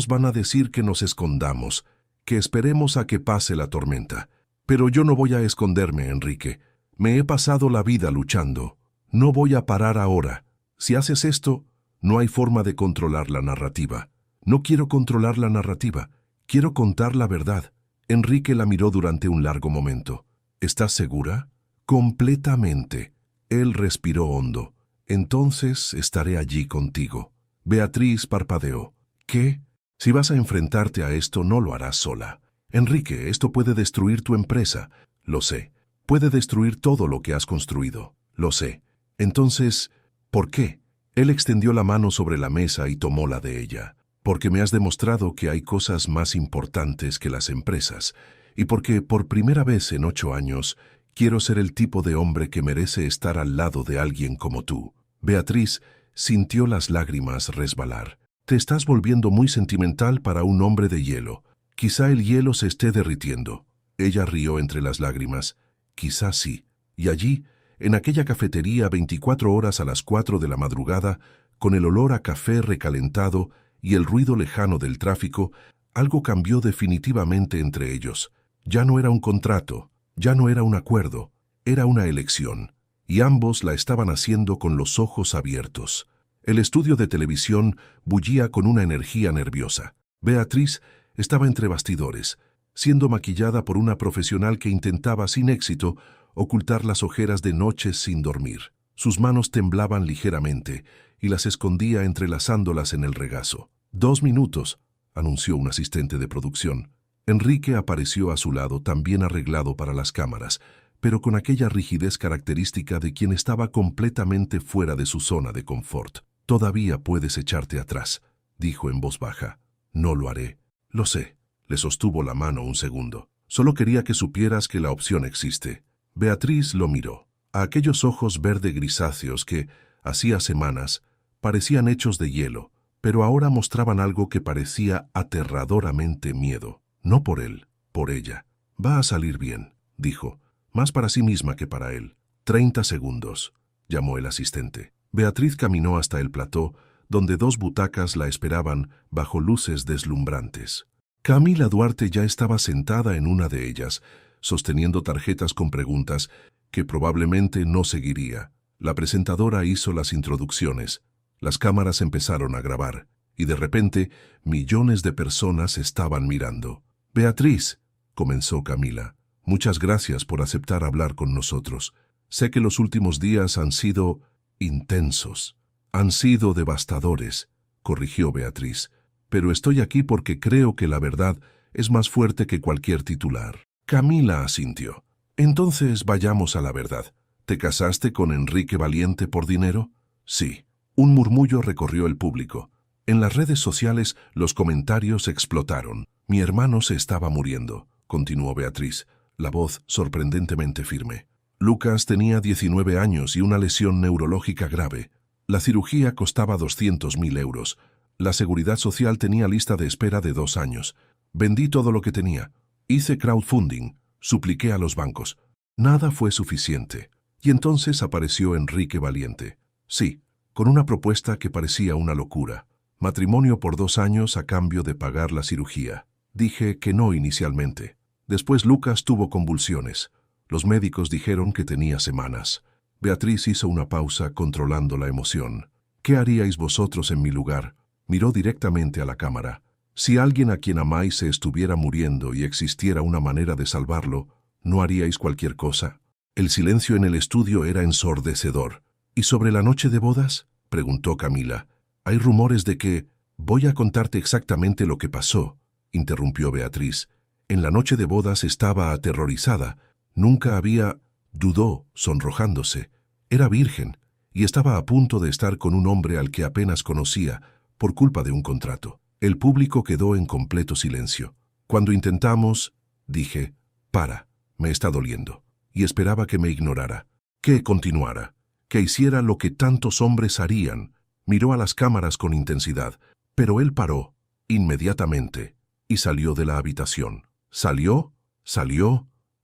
S1: van a decir que nos escondamos, que esperemos a que pase la tormenta. Pero yo no voy a esconderme, Enrique. Me he pasado la vida luchando. No voy a parar ahora. Si haces esto, no hay forma de controlar la narrativa. No quiero controlar la narrativa. Quiero contar la verdad. Enrique la miró durante un largo momento. ¿Estás segura? Completamente. Él respiró hondo. Entonces estaré allí contigo. Beatriz parpadeó. ¿Qué? Si vas a enfrentarte a esto, no lo harás sola. Enrique, esto puede destruir tu empresa. Lo sé. Puede destruir todo lo que has construido. Lo sé. Entonces, ¿por qué? Él extendió la mano sobre la mesa y tomó la de ella. Porque me has demostrado que hay cosas más importantes que las empresas, y porque por primera vez en 8 años Quiero ser el tipo de hombre que merece estar al lado de alguien como tú. Beatriz sintió las lágrimas resbalar. Te estás volviendo muy sentimental para un hombre de hielo. Quizá el hielo se esté derritiendo. Ella rió entre las lágrimas. Quizá sí. Y allí, en aquella cafetería 24 horas a las 4 de la madrugada, con el olor a café recalentado y el ruido lejano del tráfico, algo cambió definitivamente entre ellos. Ya no era un contrato, ya no era un acuerdo, era una elección, y ambos la estaban haciendo con los ojos abiertos. El estudio de televisión bullía con una energía nerviosa. Beatriz estaba entre bastidores, siendo maquillada por una profesional que intentaba sin éxito ocultar las ojeras de noches sin dormir. Sus manos temblaban ligeramente y las escondía entrelazándolas en el regazo. 2 minutos, anunció un asistente de producción. Enrique apareció a su lado, también arreglado para las cámaras, pero con aquella rigidez característica de quien estaba completamente fuera de su zona de confort. «Todavía puedes echarte atrás», dijo en voz baja. «No lo haré». «Lo sé», le sostuvo la mano un segundo. «Solo quería que supieras que la opción existe». Beatriz lo miró. A aquellos ojos verde grisáceos que, hacía semanas, parecían hechos de hielo, pero ahora mostraban algo que parecía aterradoramente miedo. No por él, por ella. «Va a salir bien», dijo, más para sí misma que para él. 30 segundos, llamó el asistente. Beatriz caminó hasta el plató, donde 2 butacas la esperaban bajo luces deslumbrantes. Camila Duarte ya estaba sentada en una de ellas, sosteniendo tarjetas con preguntas que probablemente no seguiría. La presentadora hizo las introducciones. Las cámaras empezaron a grabar, y de repente millones de personas estaban mirando. «Beatriz», comenzó Camila, «muchas gracias por aceptar hablar con nosotros. Sé que los últimos días han sido intensos, han sido devastadores», corrigió Beatriz, «pero estoy aquí porque creo que la verdad es más fuerte que cualquier titular». Camila asintió. «Entonces vayamos a la verdad. ¿Te casaste con Enrique Valiente por dinero?» «Sí». Un murmullo recorrió el público. En las redes sociales los comentarios explotaron. «Mi hermano se estaba muriendo», continuó Beatriz, la voz sorprendentemente firme. «Lucas tenía 19 años y una lesión neurológica grave. La cirugía costaba 200.000 euros. La Seguridad Social tenía lista de espera de 2 años. Vendí todo lo que tenía. Hice crowdfunding. Supliqué a los bancos. Nada fue suficiente. Y entonces apareció Enrique Valiente. Sí, con una propuesta que parecía una locura. Matrimonio por 2 años a cambio de pagar la cirugía. Dije que no inicialmente. Después Lucas tuvo convulsiones. Los médicos dijeron que tenía semanas. Beatriz hizo una pausa controlando la emoción. «¿Qué haríais vosotros en mi lugar?» Miró directamente a la cámara. «Si alguien a quien amáis se estuviera muriendo y existiera una manera de salvarlo, ¿no haríais cualquier cosa?» El silencio en el estudio era ensordecedor. «¿Y sobre la noche de bodas?», preguntó Camila. «Hay rumores de que...» «Voy a contarte exactamente lo que pasó», interrumpió Beatriz. «En la noche de bodas estaba aterrorizada. Nunca había...» Dudó, sonrojándose. Era virgen, y estaba a punto de estar con un hombre al que apenas conocía, por culpa de un contrato. El público quedó en completo silencio. Cuando intentamos, dije, «Para, me está doliendo», y esperaba que me ignorara, que continuara, que hiciera lo que tantos hombres harían. Miró a las cámaras con intensidad, pero él paró, inmediatamente, y salió de la habitación. Salió,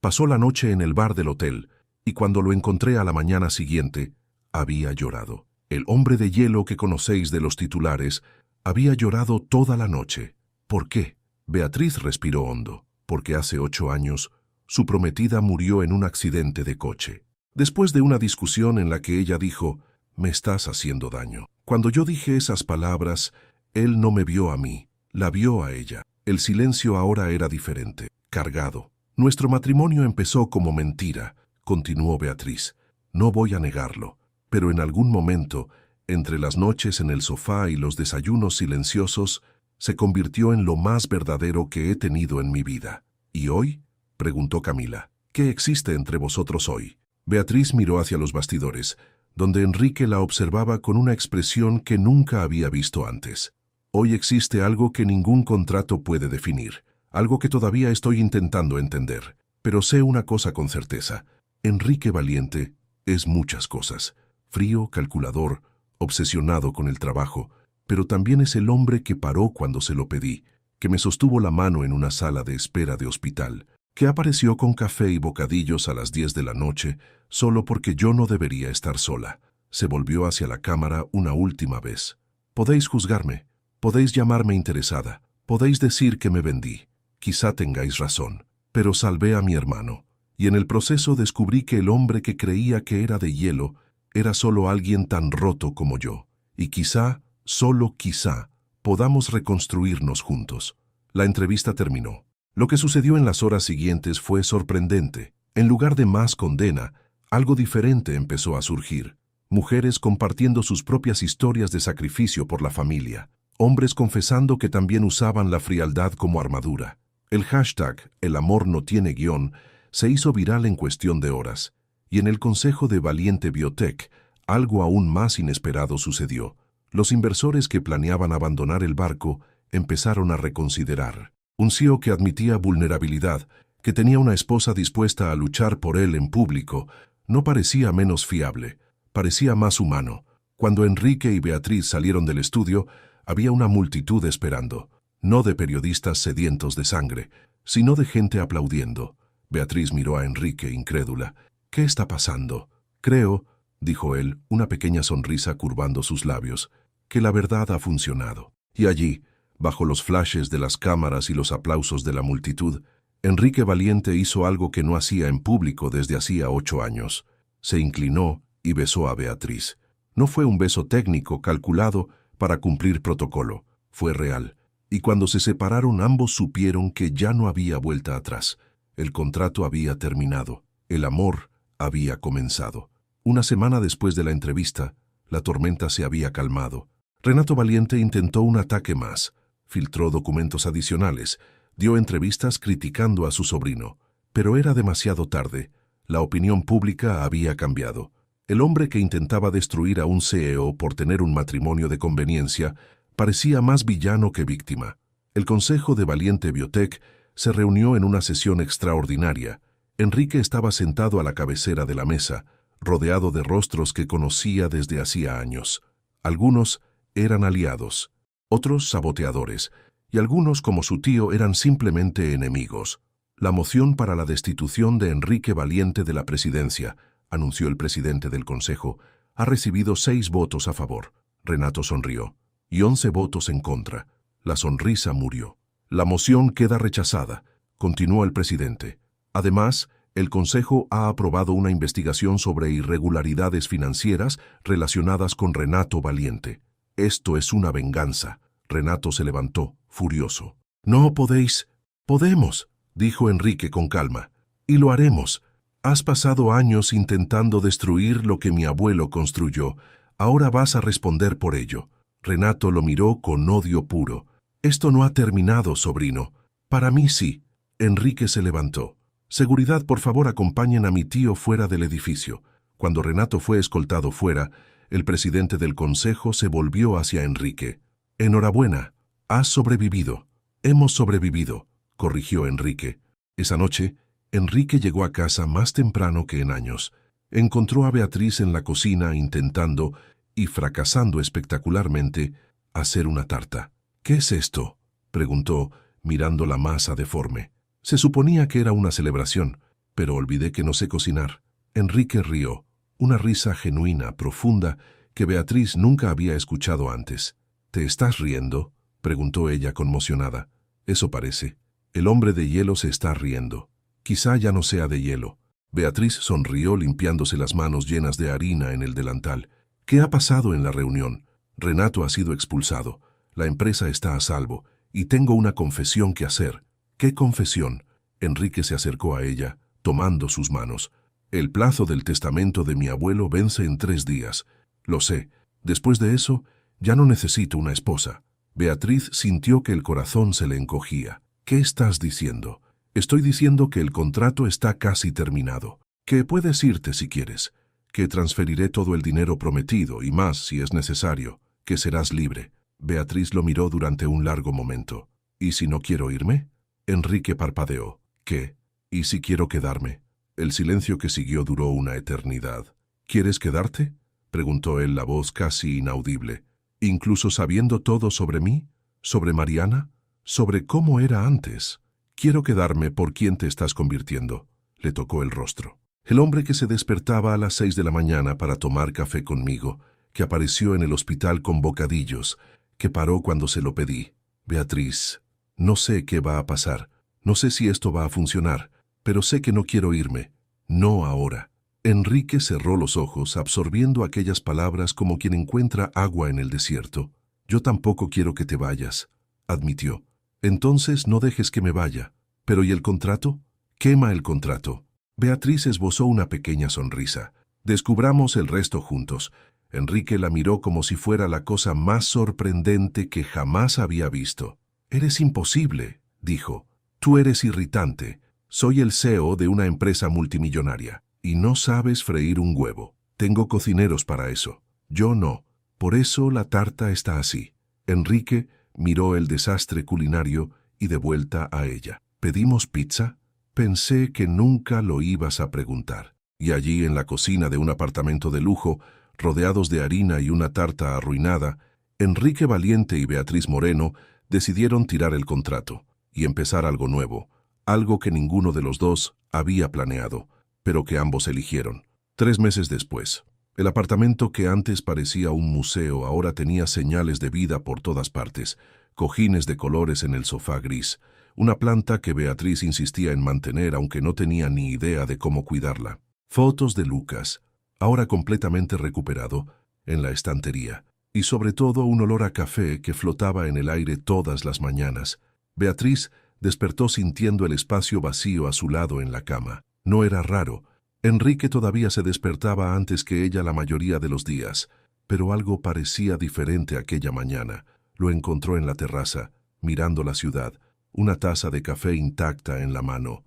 S1: pasó la noche en el bar del hotel, y cuando lo encontré a la mañana siguiente, había llorado. El hombre de hielo que conocéis de los titulares había llorado toda la noche. ¿Por qué? Beatriz respiró hondo. Porque hace 8 años, su prometida murió en un accidente de coche. Después de una discusión en la que ella dijo, «Me estás haciendo daño». Cuando yo dije esas palabras, él no me vio a mí, la vio a ella. El silencio ahora era diferente, cargado. «Nuestro matrimonio empezó como mentira», continuó Beatriz. «No voy a negarlo, pero en algún momento, entre las noches en el sofá y los desayunos silenciosos, se convirtió en lo más verdadero que he tenido en mi vida». «¿Y hoy?», preguntó Camila. «¿Qué existe entre vosotros hoy?». Beatriz miró hacia los bastidores, donde Enrique la observaba con una expresión que nunca había visto antes. «Hoy existe algo que ningún contrato puede definir, algo que todavía estoy intentando entender. Pero sé una cosa con certeza. Enrique Valiente es muchas cosas. Frío, calculador, obsesionado con el trabajo, pero también es el hombre que paró cuando se lo pedí, que me sostuvo la mano en una sala de espera de hospital, que apareció con café y bocadillos a las 10 de la noche, solo porque yo no debería estar sola. Se volvió hacia la cámara una última vez. Podéis juzgarme, podéis llamarme interesada, podéis decir que me vendí. Quizá tengáis razón, pero salvé a mi hermano, y en el proceso descubrí que el hombre que creía que era de hielo era solo alguien tan roto como yo, y quizá, solo quizá, podamos reconstruirnos juntos. La entrevista terminó. Lo que sucedió en las horas siguientes fue sorprendente. En lugar de más condena, algo diferente empezó a surgir. Mujeres compartiendo sus propias historias de sacrificio por la familia. Hombres confesando que también usaban la frialdad como armadura. El hashtag «El amor no tiene guión» se hizo viral en cuestión de horas. Y en el Consejo de Valiente Biotech, algo aún más inesperado sucedió. Los inversores que planeaban abandonar el barco empezaron a reconsiderar. Un CEO que admitía vulnerabilidad, que tenía una esposa dispuesta a luchar por él en público, no parecía menos fiable, parecía más humano. Cuando Enrique y Beatriz salieron del estudio, había una multitud esperando, no de periodistas sedientos de sangre, sino de gente aplaudiendo. Beatriz miró a Enrique incrédula. «¿Qué está pasando?» «Creo», dijo él, una pequeña sonrisa curvando sus labios, «que la verdad ha funcionado». Y allí, bajo los flashes de las cámaras y los aplausos de la multitud, Enrique Valiente hizo algo que no hacía en público desde hacía 8 años. Se inclinó y besó a Beatriz. No fue un beso técnico calculado para cumplir protocolo, fue real. Y cuando se separaron ambos supieron que ya no había vuelta atrás. El contrato había terminado, el amor había comenzado. Una semana después de la entrevista, la tormenta se había calmado. Renato Valiente intentó un ataque más. Filtró documentos adicionales, dio entrevistas criticando a su sobrino. Pero era demasiado tarde. La opinión pública había cambiado. El hombre que intentaba destruir a un CEO por tener un matrimonio de conveniencia parecía más villano que víctima. El Consejo de Valiente Biotech se reunió en una sesión extraordinaria. Enrique estaba sentado a la cabecera de la mesa, rodeado de rostros que conocía desde hacía años. Algunos eran aliados, otros saboteadores, y algunos, como su tío, eran simplemente enemigos. La moción para la destitución de Enrique Valiente de la presidencia, anunció el presidente del Consejo, ha recibido 6 votos a favor. Renato sonrió. Y 11 votos en contra. La sonrisa murió. La moción queda rechazada, continuó el presidente. Además, el Consejo ha aprobado una investigación sobre irregularidades financieras relacionadas con Renato Valiente. Esto es una venganza. Renato se levantó, furioso. «No podéis». «Podemos», dijo Enrique con calma. «Y lo haremos. Has pasado años intentando destruir lo que mi abuelo construyó. Ahora vas a responder por ello». Renato lo miró con odio puro. «Esto no ha terminado, sobrino». «Para mí sí». Enrique se levantó. «Seguridad, por favor, acompañen a mi tío fuera del edificio». Cuando Renato fue escoltado fuera, el presidente del consejo se volvió hacia Enrique. «Enhorabuena, has sobrevivido». «Hemos sobrevivido», corrigió Enrique. Esa noche, Enrique llegó a casa más temprano que en años. Encontró a Beatriz en la cocina intentando, y fracasando espectacularmente, hacer una tarta. «¿Qué es esto?», preguntó, mirando la masa deforme. «Se suponía que era una celebración, pero olvidé que no sé cocinar». Enrique rió, una risa genuina, profunda, que Beatriz nunca había escuchado antes. «¿Te estás riendo?», preguntó ella conmocionada. «Eso parece. El hombre de hielo se está riendo. Quizá ya no sea de hielo». Beatriz sonrió limpiándose las manos llenas de harina en el delantal. «¿Qué ha pasado en la reunión?». «Renato ha sido expulsado. La empresa está a salvo, y tengo una confesión que hacer». «¿Qué confesión?». Enrique se acercó a ella, tomando sus manos. «El plazo del testamento de mi abuelo vence en 3 días. Lo sé. Después de eso, ya no necesito una esposa». Beatriz sintió que el corazón se le encogía. «¿Qué estás diciendo?». «Estoy diciendo que el contrato está casi terminado. Que puedes irte si quieres. Que transferiré todo el dinero prometido y más si es necesario. Que serás libre». Beatriz lo miró durante un largo momento. «¿Y si no quiero irme?». Enrique parpadeó. «¿Qué? ¿Y si quiero quedarme?». El silencio que siguió duró una eternidad. ¿Quieres quedarte?, preguntó él, la voz casi inaudible. ¿Incluso sabiendo todo sobre mí? ¿Sobre Mariana? ¿Sobre cómo era antes? Quiero quedarme por quien te estás convirtiendo. Le tocó el rostro. El hombre que se despertaba a las 6 de la mañana para tomar café conmigo, que apareció en el hospital con bocadillos, que paró cuando se lo pedí. Beatriz, no sé qué va a pasar, no sé si esto va a funcionar, pero sé que no quiero irme. No ahora. Enrique cerró los ojos, absorbiendo aquellas palabras como quien encuentra agua en el desierto. Yo tampoco quiero que te vayas, admitió. Entonces no dejes que me vaya. ¿Pero y el contrato? Quema el contrato. Beatriz esbozó una pequeña sonrisa. Descubramos el resto juntos. Enrique la miró como si fuera la cosa más sorprendente que jamás había visto. Eres imposible, dijo. Tú eres irritante. Soy el CEO de una empresa multimillonaria. Y no sabes freír un huevo. Tengo cocineros para eso. Yo no. Por eso la tarta está así. Enrique miró el desastre culinario y de vuelta a ella. ¿Pedimos pizza? Pensé que nunca lo ibas a preguntar. Y allí en la cocina de un apartamento de lujo, rodeados de harina y una tarta arruinada, Enrique Valiente y Beatriz Moreno decidieron tirar el contrato y empezar algo nuevo, algo que ninguno de los dos había planeado, pero que ambos eligieron. 3 meses después, el apartamento que antes parecía un museo ahora tenía señales de vida por todas partes, cojines de colores en el sofá gris, una planta que Beatriz insistía en mantener aunque no tenía ni idea de cómo cuidarla. Fotos de Lucas, ahora completamente recuperado, en la estantería, y sobre todo un olor a café que flotaba en el aire todas las mañanas. Beatriz despertó sintiendo el espacio vacío a su lado en la cama. No era raro. Enrique todavía se despertaba antes que ella la mayoría de los días, pero algo parecía diferente aquella mañana. Lo encontró en la terraza, mirando la ciudad, una taza de café intacta en la mano.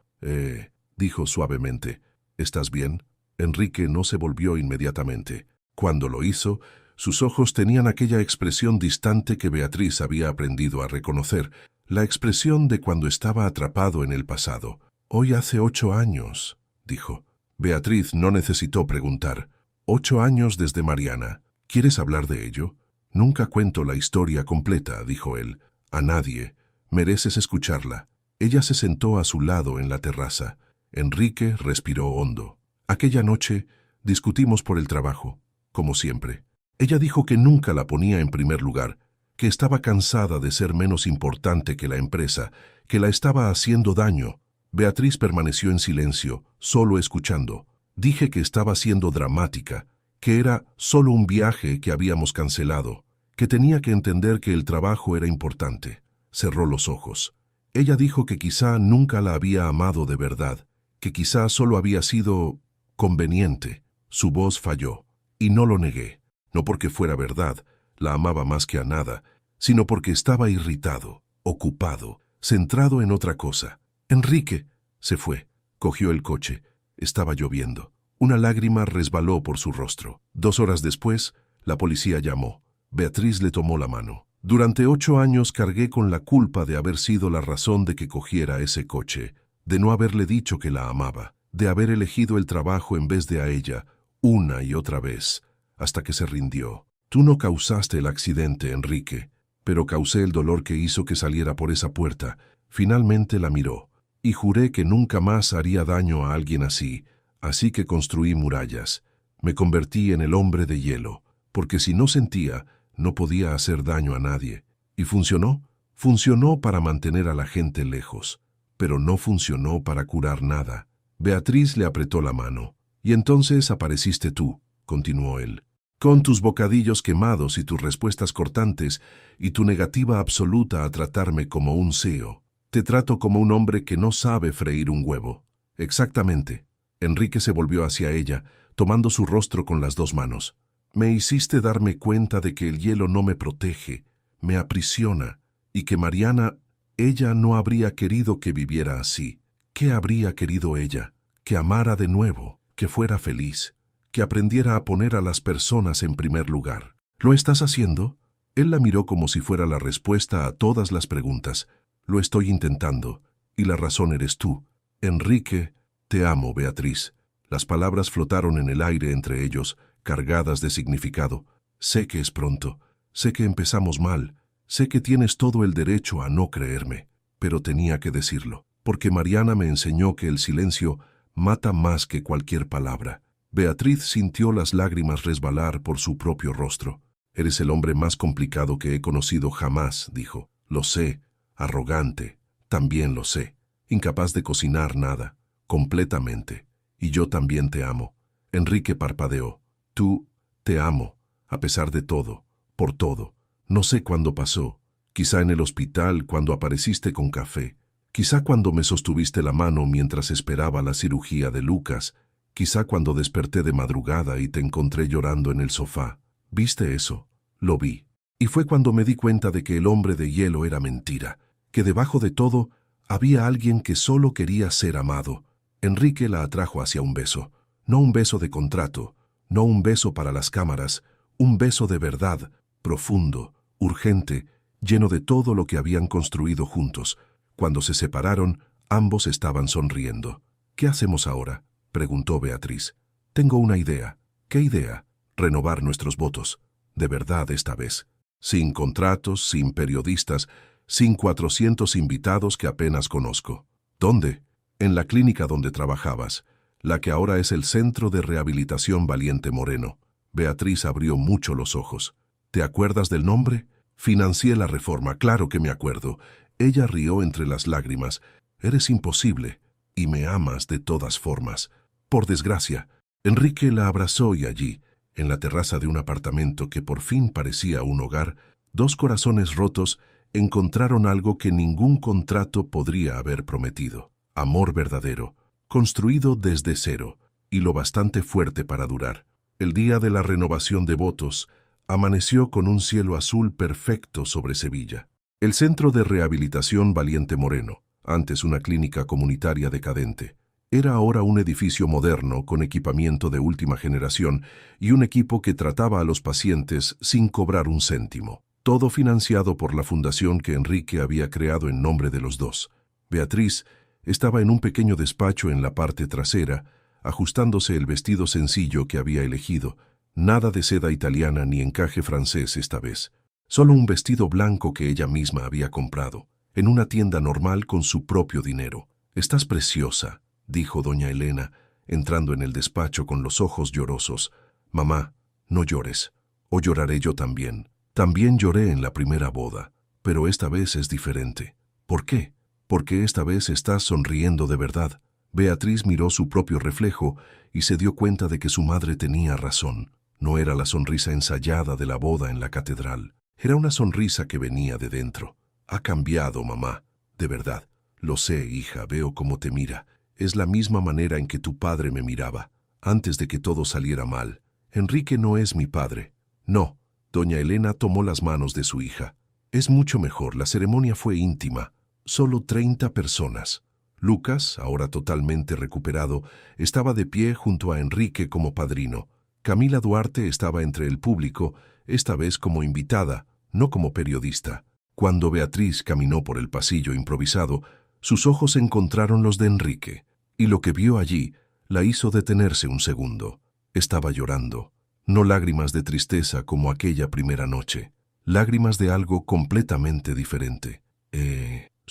S1: Dijo suavemente. ¿Estás bien? Enrique no se volvió inmediatamente. Cuando lo hizo, sus ojos tenían aquella expresión distante que Beatriz había aprendido a reconocer, la expresión de cuando estaba atrapado en el pasado. Hoy hace 8 años, dijo. Beatriz no necesitó preguntar. 8 años desde Mariana. ¿Quieres hablar de ello? Nunca cuento la historia completa, dijo él. A nadie. Mereces escucharla. Ella se sentó a su lado en la terraza. Enrique respiró hondo. Aquella noche discutimos por el trabajo, como siempre. Ella dijo que nunca la ponía en primer lugar, que estaba cansada de ser menos importante que la empresa, que la estaba haciendo daño. Beatriz permaneció en silencio, solo escuchando. Dije que estaba siendo dramática, que era solo un viaje que habíamos cancelado, que tenía que entender que el trabajo era importante. Cerró los ojos. Ella dijo que quizá nunca la había amado de verdad, que quizá solo había sido conveniente. Su voz falló, y no lo negué, no porque fuera verdad, la amaba más que a nada, sino porque estaba irritado, ocupado, centrado en otra cosa. Enrique se fue, cogió el coche. Estaba lloviendo. Una lágrima resbaló por su rostro. 2 horas después, la policía llamó. Beatriz le tomó la mano. Durante 8 años cargué con la culpa de haber sido la razón de que cogiera ese coche, de no haberle dicho que la amaba, de haber elegido el trabajo en vez de a ella, una y otra vez, hasta que se rindió. Tú no causaste el accidente, Enrique, pero causé el dolor que hizo que saliera por esa puerta. Finalmente la miró, y juré que nunca más haría daño a alguien así que construí murallas. Me convertí en el hombre de hielo, porque si no sentía, no podía hacer daño a nadie. ¿Y funcionó? Funcionó para mantener a la gente lejos, pero no funcionó para curar nada. Beatriz le apretó la mano. Y entonces apareciste tú, continuó él, con tus bocadillos quemados y tus respuestas cortantes y tu negativa absoluta a tratarme como un CEO. Te trato como un hombre que no sabe freír un huevo. Exactamente. Enrique se volvió hacia ella, tomando su rostro con las 2 manos. Me hiciste darme cuenta de que el hielo no me protege, me aprisiona, y que Mariana, ella no habría querido que viviera así. ¿Qué habría querido ella? Que amara de nuevo, que fuera feliz, que aprendiera a poner a las personas en primer lugar. ¿Lo estás haciendo? Él la miró como si fuera la respuesta a todas las preguntas. Lo estoy intentando, y la razón eres tú. Enrique, Te amo, Beatriz. Las palabras flotaron en el aire entre ellos, cargadas de significado. Sé que es pronto, sé que empezamos mal, sé que tienes todo el derecho a no creerme, pero tenía que decirlo, porque Mariana me enseñó que el silencio mata más que cualquier palabra. Beatriz sintió las lágrimas resbalar por su propio rostro. Eres el hombre más complicado que he conocido jamás, dijo. Lo sé, arrogante, también lo sé, incapaz de cocinar nada, completamente. Y yo también te amo. Enrique parpadeó. Tú, te amo, a pesar de todo, por todo. No sé cuándo pasó, quizá en el hospital cuando apareciste con café, quizá cuando me sostuviste la mano mientras esperaba la cirugía de Lucas, quizá cuando desperté de madrugada y te encontré llorando en el sofá. ¿Viste eso? Lo vi. Y fue cuando me di cuenta de que el hombre de hielo era mentira, que debajo de todo había alguien que solo quería ser amado. Enrique la atrajo hacia un beso, no un beso de contrato, no un beso para las cámaras, un beso de verdad, profundo, urgente, lleno de todo lo que habían construido juntos. Cuando se separaron, ambos estaban sonriendo. ¿Qué hacemos ahora?, preguntó Beatriz. Tengo una idea. ¿Qué idea? Renovar nuestros votos. De verdad esta vez. Sin contratos, sin periodistas, sin 400 invitados que apenas conozco. ¿Dónde? En la clínica donde trabajabas, la que ahora es el Centro de Rehabilitación Valiente Moreno. Beatriz abrió mucho los ojos. ¿Te acuerdas del nombre? Financié la reforma, claro que me acuerdo. Ella rió entre las lágrimas. Eres imposible, y me amas de todas formas. Por desgracia. Enrique la abrazó y allí, en la terraza de un apartamento que por fin parecía un hogar, dos corazones rotos encontraron algo que ningún contrato podría haber prometido. Amor verdadero, construido desde cero, y lo bastante fuerte para durar. El día de la renovación de votos, amaneció con un cielo azul perfecto sobre Sevilla. El Centro de Rehabilitación Valiente Moreno, antes una clínica comunitaria decadente, era ahora un edificio moderno con equipamiento de última generación y un equipo que trataba a los pacientes sin cobrar un céntimo. Todo financiado por la fundación que Enrique había creado en nombre de los dos. Beatriz estaba en un pequeño despacho en la parte trasera, ajustándose el vestido sencillo que había elegido. Nada de seda italiana ni encaje francés esta vez. Solo un vestido blanco que ella misma había comprado, en una tienda normal con su propio dinero. «Estás preciosa», dijo doña Elena, entrando en el despacho con los ojos llorosos. «Mamá, no llores, o lloraré yo también. También lloré en la primera boda, pero esta vez es diferente». «¿Por qué?». «Porque esta vez estás sonriendo de verdad». Beatriz miró su propio reflejo y se dio cuenta de que su madre tenía razón. No era la sonrisa ensayada de la boda en la catedral. Era una sonrisa que venía de dentro. «Ha cambiado, mamá. De verdad. Lo sé, hija, veo cómo te mira. Es la misma manera en que tu padre me miraba, antes de que todo saliera mal. Enrique no es mi padre». «No». Doña Elena tomó las manos de su hija. «Es mucho mejor, la ceremonia fue íntima. Solo 30 personas. Lucas, ahora totalmente recuperado, estaba de pie junto a Enrique como padrino. Camila Duarte estaba entre el público, esta vez como invitada, no como periodista. Cuando Beatriz caminó por el pasillo improvisado, sus ojos encontraron los de Enrique, y lo que vio allí la hizo detenerse un segundo. Estaba llorando, no lágrimas de tristeza como aquella primera noche, lágrimas de algo completamente diferente.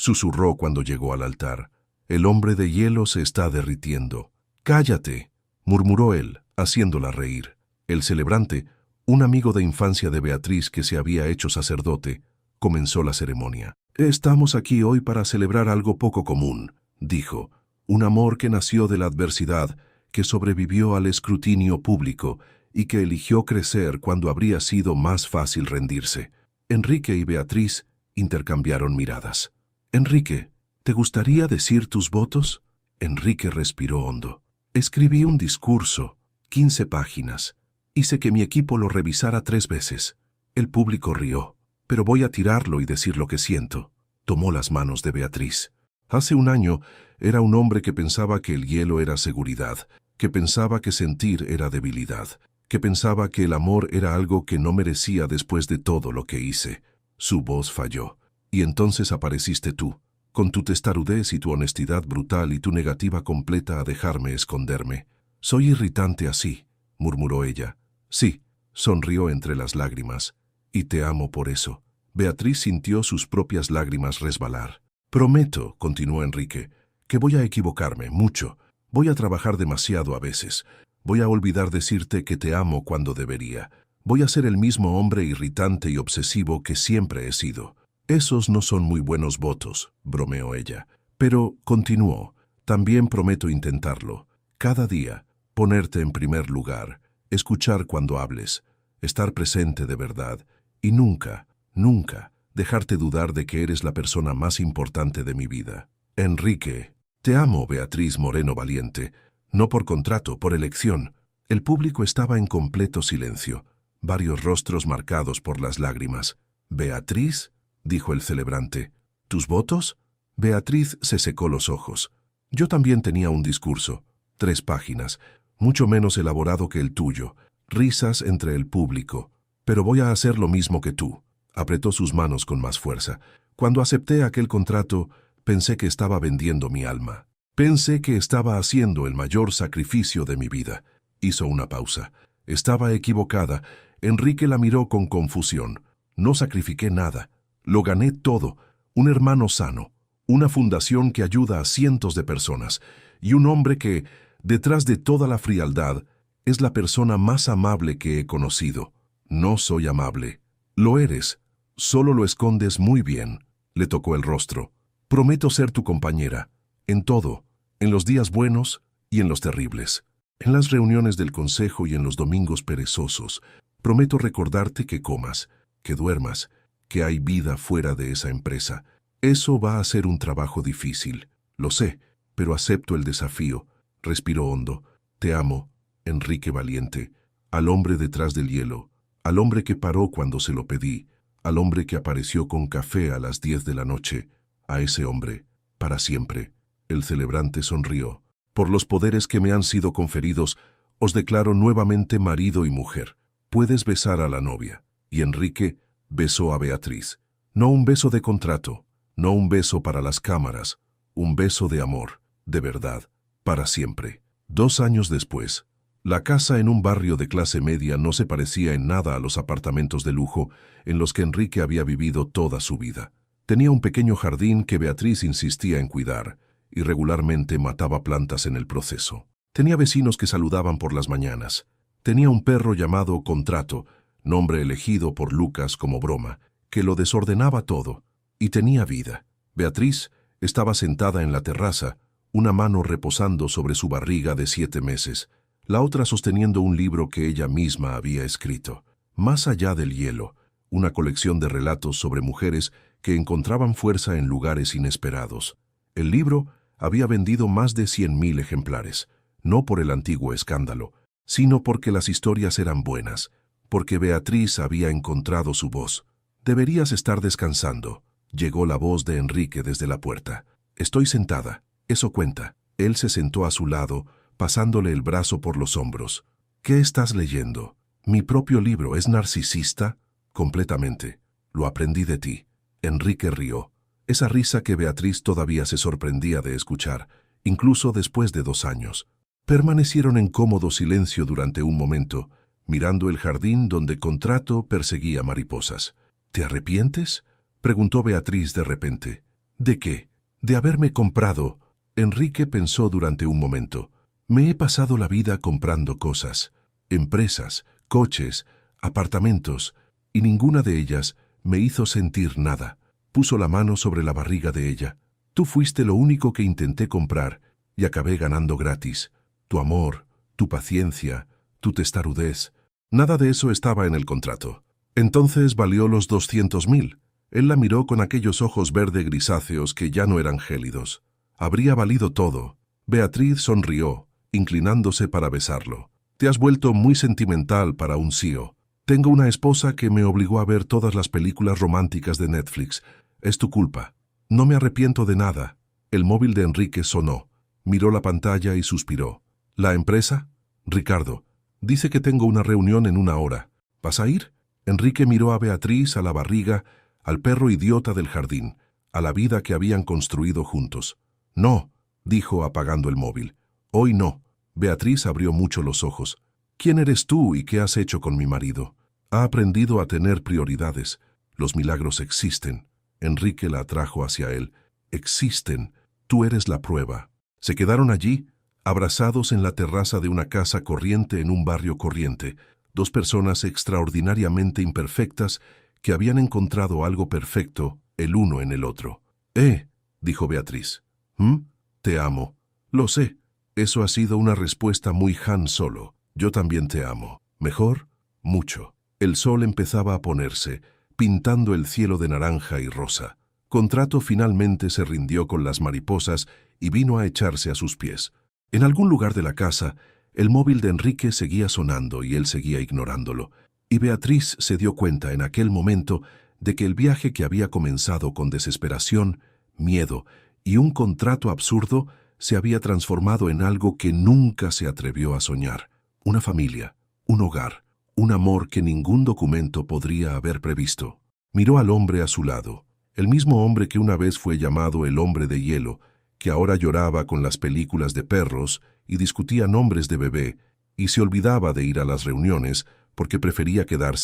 S1: Susurró cuando llegó al altar. «El hombre de hielo se está derritiendo». «Cállate», murmuró él, haciéndola reír. El celebrante, un amigo de infancia de Beatriz que se había hecho sacerdote, comenzó la ceremonia. «Estamos aquí hoy para celebrar algo poco común», dijo. «Un amor que nació de la adversidad, que sobrevivió al escrutinio público y que eligió crecer cuando habría sido más fácil rendirse». Enrique y Beatriz intercambiaron miradas. «Enrique, ¿te gustaría decir tus votos?». Enrique respiró hondo. «Escribí un discurso, 15 páginas. Hice que mi equipo lo revisara 3 veces. El público rió, pero voy a tirarlo y decir lo que siento». Tomó las manos de Beatriz. Hace un año era un hombre que pensaba que el hielo era seguridad, que pensaba que sentir era debilidad, que pensaba que el amor era algo que no merecía después de todo lo que hice. Su voz falló. «Y entonces apareciste tú. con tu testarudez y tu honestidad brutal y tu negativa completa a dejarme esconderme. Soy irritante así, murmuró ella. Sí, sonrió entre las lágrimas. Y te amo por eso. Beatriz sintió sus propias lágrimas resbalar. Prometo, continuó Enrique, que voy a equivocarme mucho. Voy a trabajar demasiado a veces. Voy a olvidar decirte que te amo cuando debería. Voy a ser el mismo hombre irritante y obsesivo que siempre he sido. Esos no son muy buenos votos, bromeó ella. Pero, continuó, también prometo intentarlo. Cada día, ponerte en primer lugar, escuchar cuando hables, estar presente de verdad y nunca, nunca dejarte dudar de que eres la persona más importante de mi vida. Enrique, te amo, Beatriz Moreno Valiente, no por contrato, por elección. El público estaba en completo silencio, varios rostros marcados por las lágrimas. ¿Beatriz?, dijo el celebrante. ¿Tus votos? Beatriz se secó los ojos. Yo también tenía un discurso, 3 páginas, mucho menos elaborado que el tuyo, risas entre el público. Pero voy a hacer lo mismo que tú. Apretó sus manos con más fuerza. Cuando acepté aquel contrato, pensé que estaba vendiendo mi alma. Pensé que estaba haciendo el mayor sacrificio de mi vida. Hizo una pausa. Estaba equivocada. Enrique la miró con confusión. No sacrifiqué nada. Lo gané todo. Un hermano sano. Una fundación que ayuda a cientos de personas. Y un hombre que, detrás de toda la frialdad, es la persona más amable que he conocido. No soy amable. Lo eres. Solo lo escondes muy bien. Le tocó el rostro. Prometo ser tu compañera. En todo. En los días buenos y en los terribles. En las reuniones del consejo y en los domingos perezosos. Prometo recordarte que comas, que duermas, que hay vida fuera de esa empresa. Eso va a ser un trabajo difícil. Lo sé, pero acepto el desafío. Respiró hondo. Te amo, Enrique Valiente. Al hombre detrás del hielo. Al hombre que paró cuando se lo pedí. Al hombre que apareció con café a las 10 de la noche. A ese hombre, para siempre. El celebrante sonrió. Por los poderes que me han sido conferidos, os declaro nuevamente marido y mujer. Puedes besar a la novia. Y Enrique besó a Beatriz. No un beso de contrato, no un beso para las cámaras, un beso de amor, de verdad, para siempre. 2 años después, la casa en un barrio de clase media no se parecía en nada a los apartamentos de lujo en los que Enrique había vivido toda su vida. Tenía un pequeño jardín que Beatriz insistía en cuidar, y regularmente mataba plantas en el proceso. Tenía vecinos que saludaban por las mañanas. Tenía un perro llamado Contrato, nombre elegido por Lucas como broma, que lo desordenaba todo, y tenía vida. Beatriz estaba sentada en la terraza, una mano reposando sobre su barriga de 7 meses, la otra sosteniendo un libro que ella misma había escrito. Más allá del hielo, una colección de relatos sobre mujeres que encontraban fuerza en lugares inesperados. El libro había vendido más de 100.000 ejemplares, no por el antiguo escándalo, sino porque las historias eran buenas, porque Beatriz había encontrado su voz. Deberías estar descansando. Llegó la voz de Enrique desde la puerta. Estoy sentada. Eso cuenta. Él se sentó a su lado, pasándole el brazo por los hombros. ¿Qué estás leyendo? Mi propio libro. ¿Es narcisista? Completamente. Lo aprendí de ti. Enrique rió. Esa risa que Beatriz todavía se sorprendía de escuchar, incluso después de 2 años. Permanecieron en cómodo silencio durante un momento, mirando el jardín donde Contrato perseguía mariposas. ¿Te arrepientes?, preguntó Beatriz de repente. ¿De qué? De haberme comprado. Enrique pensó durante un momento. Me he pasado la vida comprando cosas, empresas, coches, apartamentos, y ninguna de ellas me hizo sentir nada. Puso la mano sobre la barriga de ella. Tú fuiste lo único que intenté comprar y acabé ganando gratis. Tu amor, tu paciencia, tu testarudez. Nada de eso estaba en el contrato. Entonces valió los 200.000. Él la miró con aquellos ojos verde grisáceos que ya no eran gélidos. Habría valido todo. Beatriz sonrió, inclinándose para besarlo. Te has vuelto muy sentimental para un CEO. Tengo una esposa que me obligó a ver todas las películas románticas de Netflix. Es tu culpa. No me arrepiento de nada. El móvil de Enrique sonó. Miró la pantalla y suspiró. ¿La empresa? Ricardo. Dice que tengo una reunión en 1 hora. ¿Vas a ir? Enrique miró a Beatriz, a la barriga, al perro idiota del jardín. a la vida que habían construido juntos. No, dijo apagando el móvil. Hoy no. Beatriz abrió mucho los ojos. ¿Quién eres tú y qué has hecho con mi marido? Ha aprendido a tener prioridades. Los milagros existen. Enrique la atrajo hacia él. Existen. Tú eres la prueba. Se quedaron allí, abrazados en la terraza de una casa corriente en un barrio corriente, dos personas extraordinariamente imperfectas que habían encontrado algo perfecto el uno en el otro. Dijo Beatriz. Te amo. Lo sé. Eso ha sido una respuesta muy Han Solo. Yo también te amo. ¿Mejor? Mucho. El sol empezaba a ponerse, pintando el cielo de naranja y rosa. Contrato finalmente se rindió con las mariposas y vino a echarse a sus pies. En algún lugar de la casa, el móvil de Enrique seguía sonando y él seguía ignorándolo. Y Beatriz se dio cuenta en aquel momento de que el viaje que había comenzado con desesperación, miedo y un contrato absurdo se había transformado en algo que nunca se atrevió a soñar. Una familia, un hogar, un amor que ningún documento podría haber previsto. Miró al hombre a su lado, el mismo hombre que una vez fue llamado el hombre de hielo, que ahora lloraba con las películas de perros y discutía nombres de bebé, y se olvidaba de ir a las reuniones porque prefería quedarse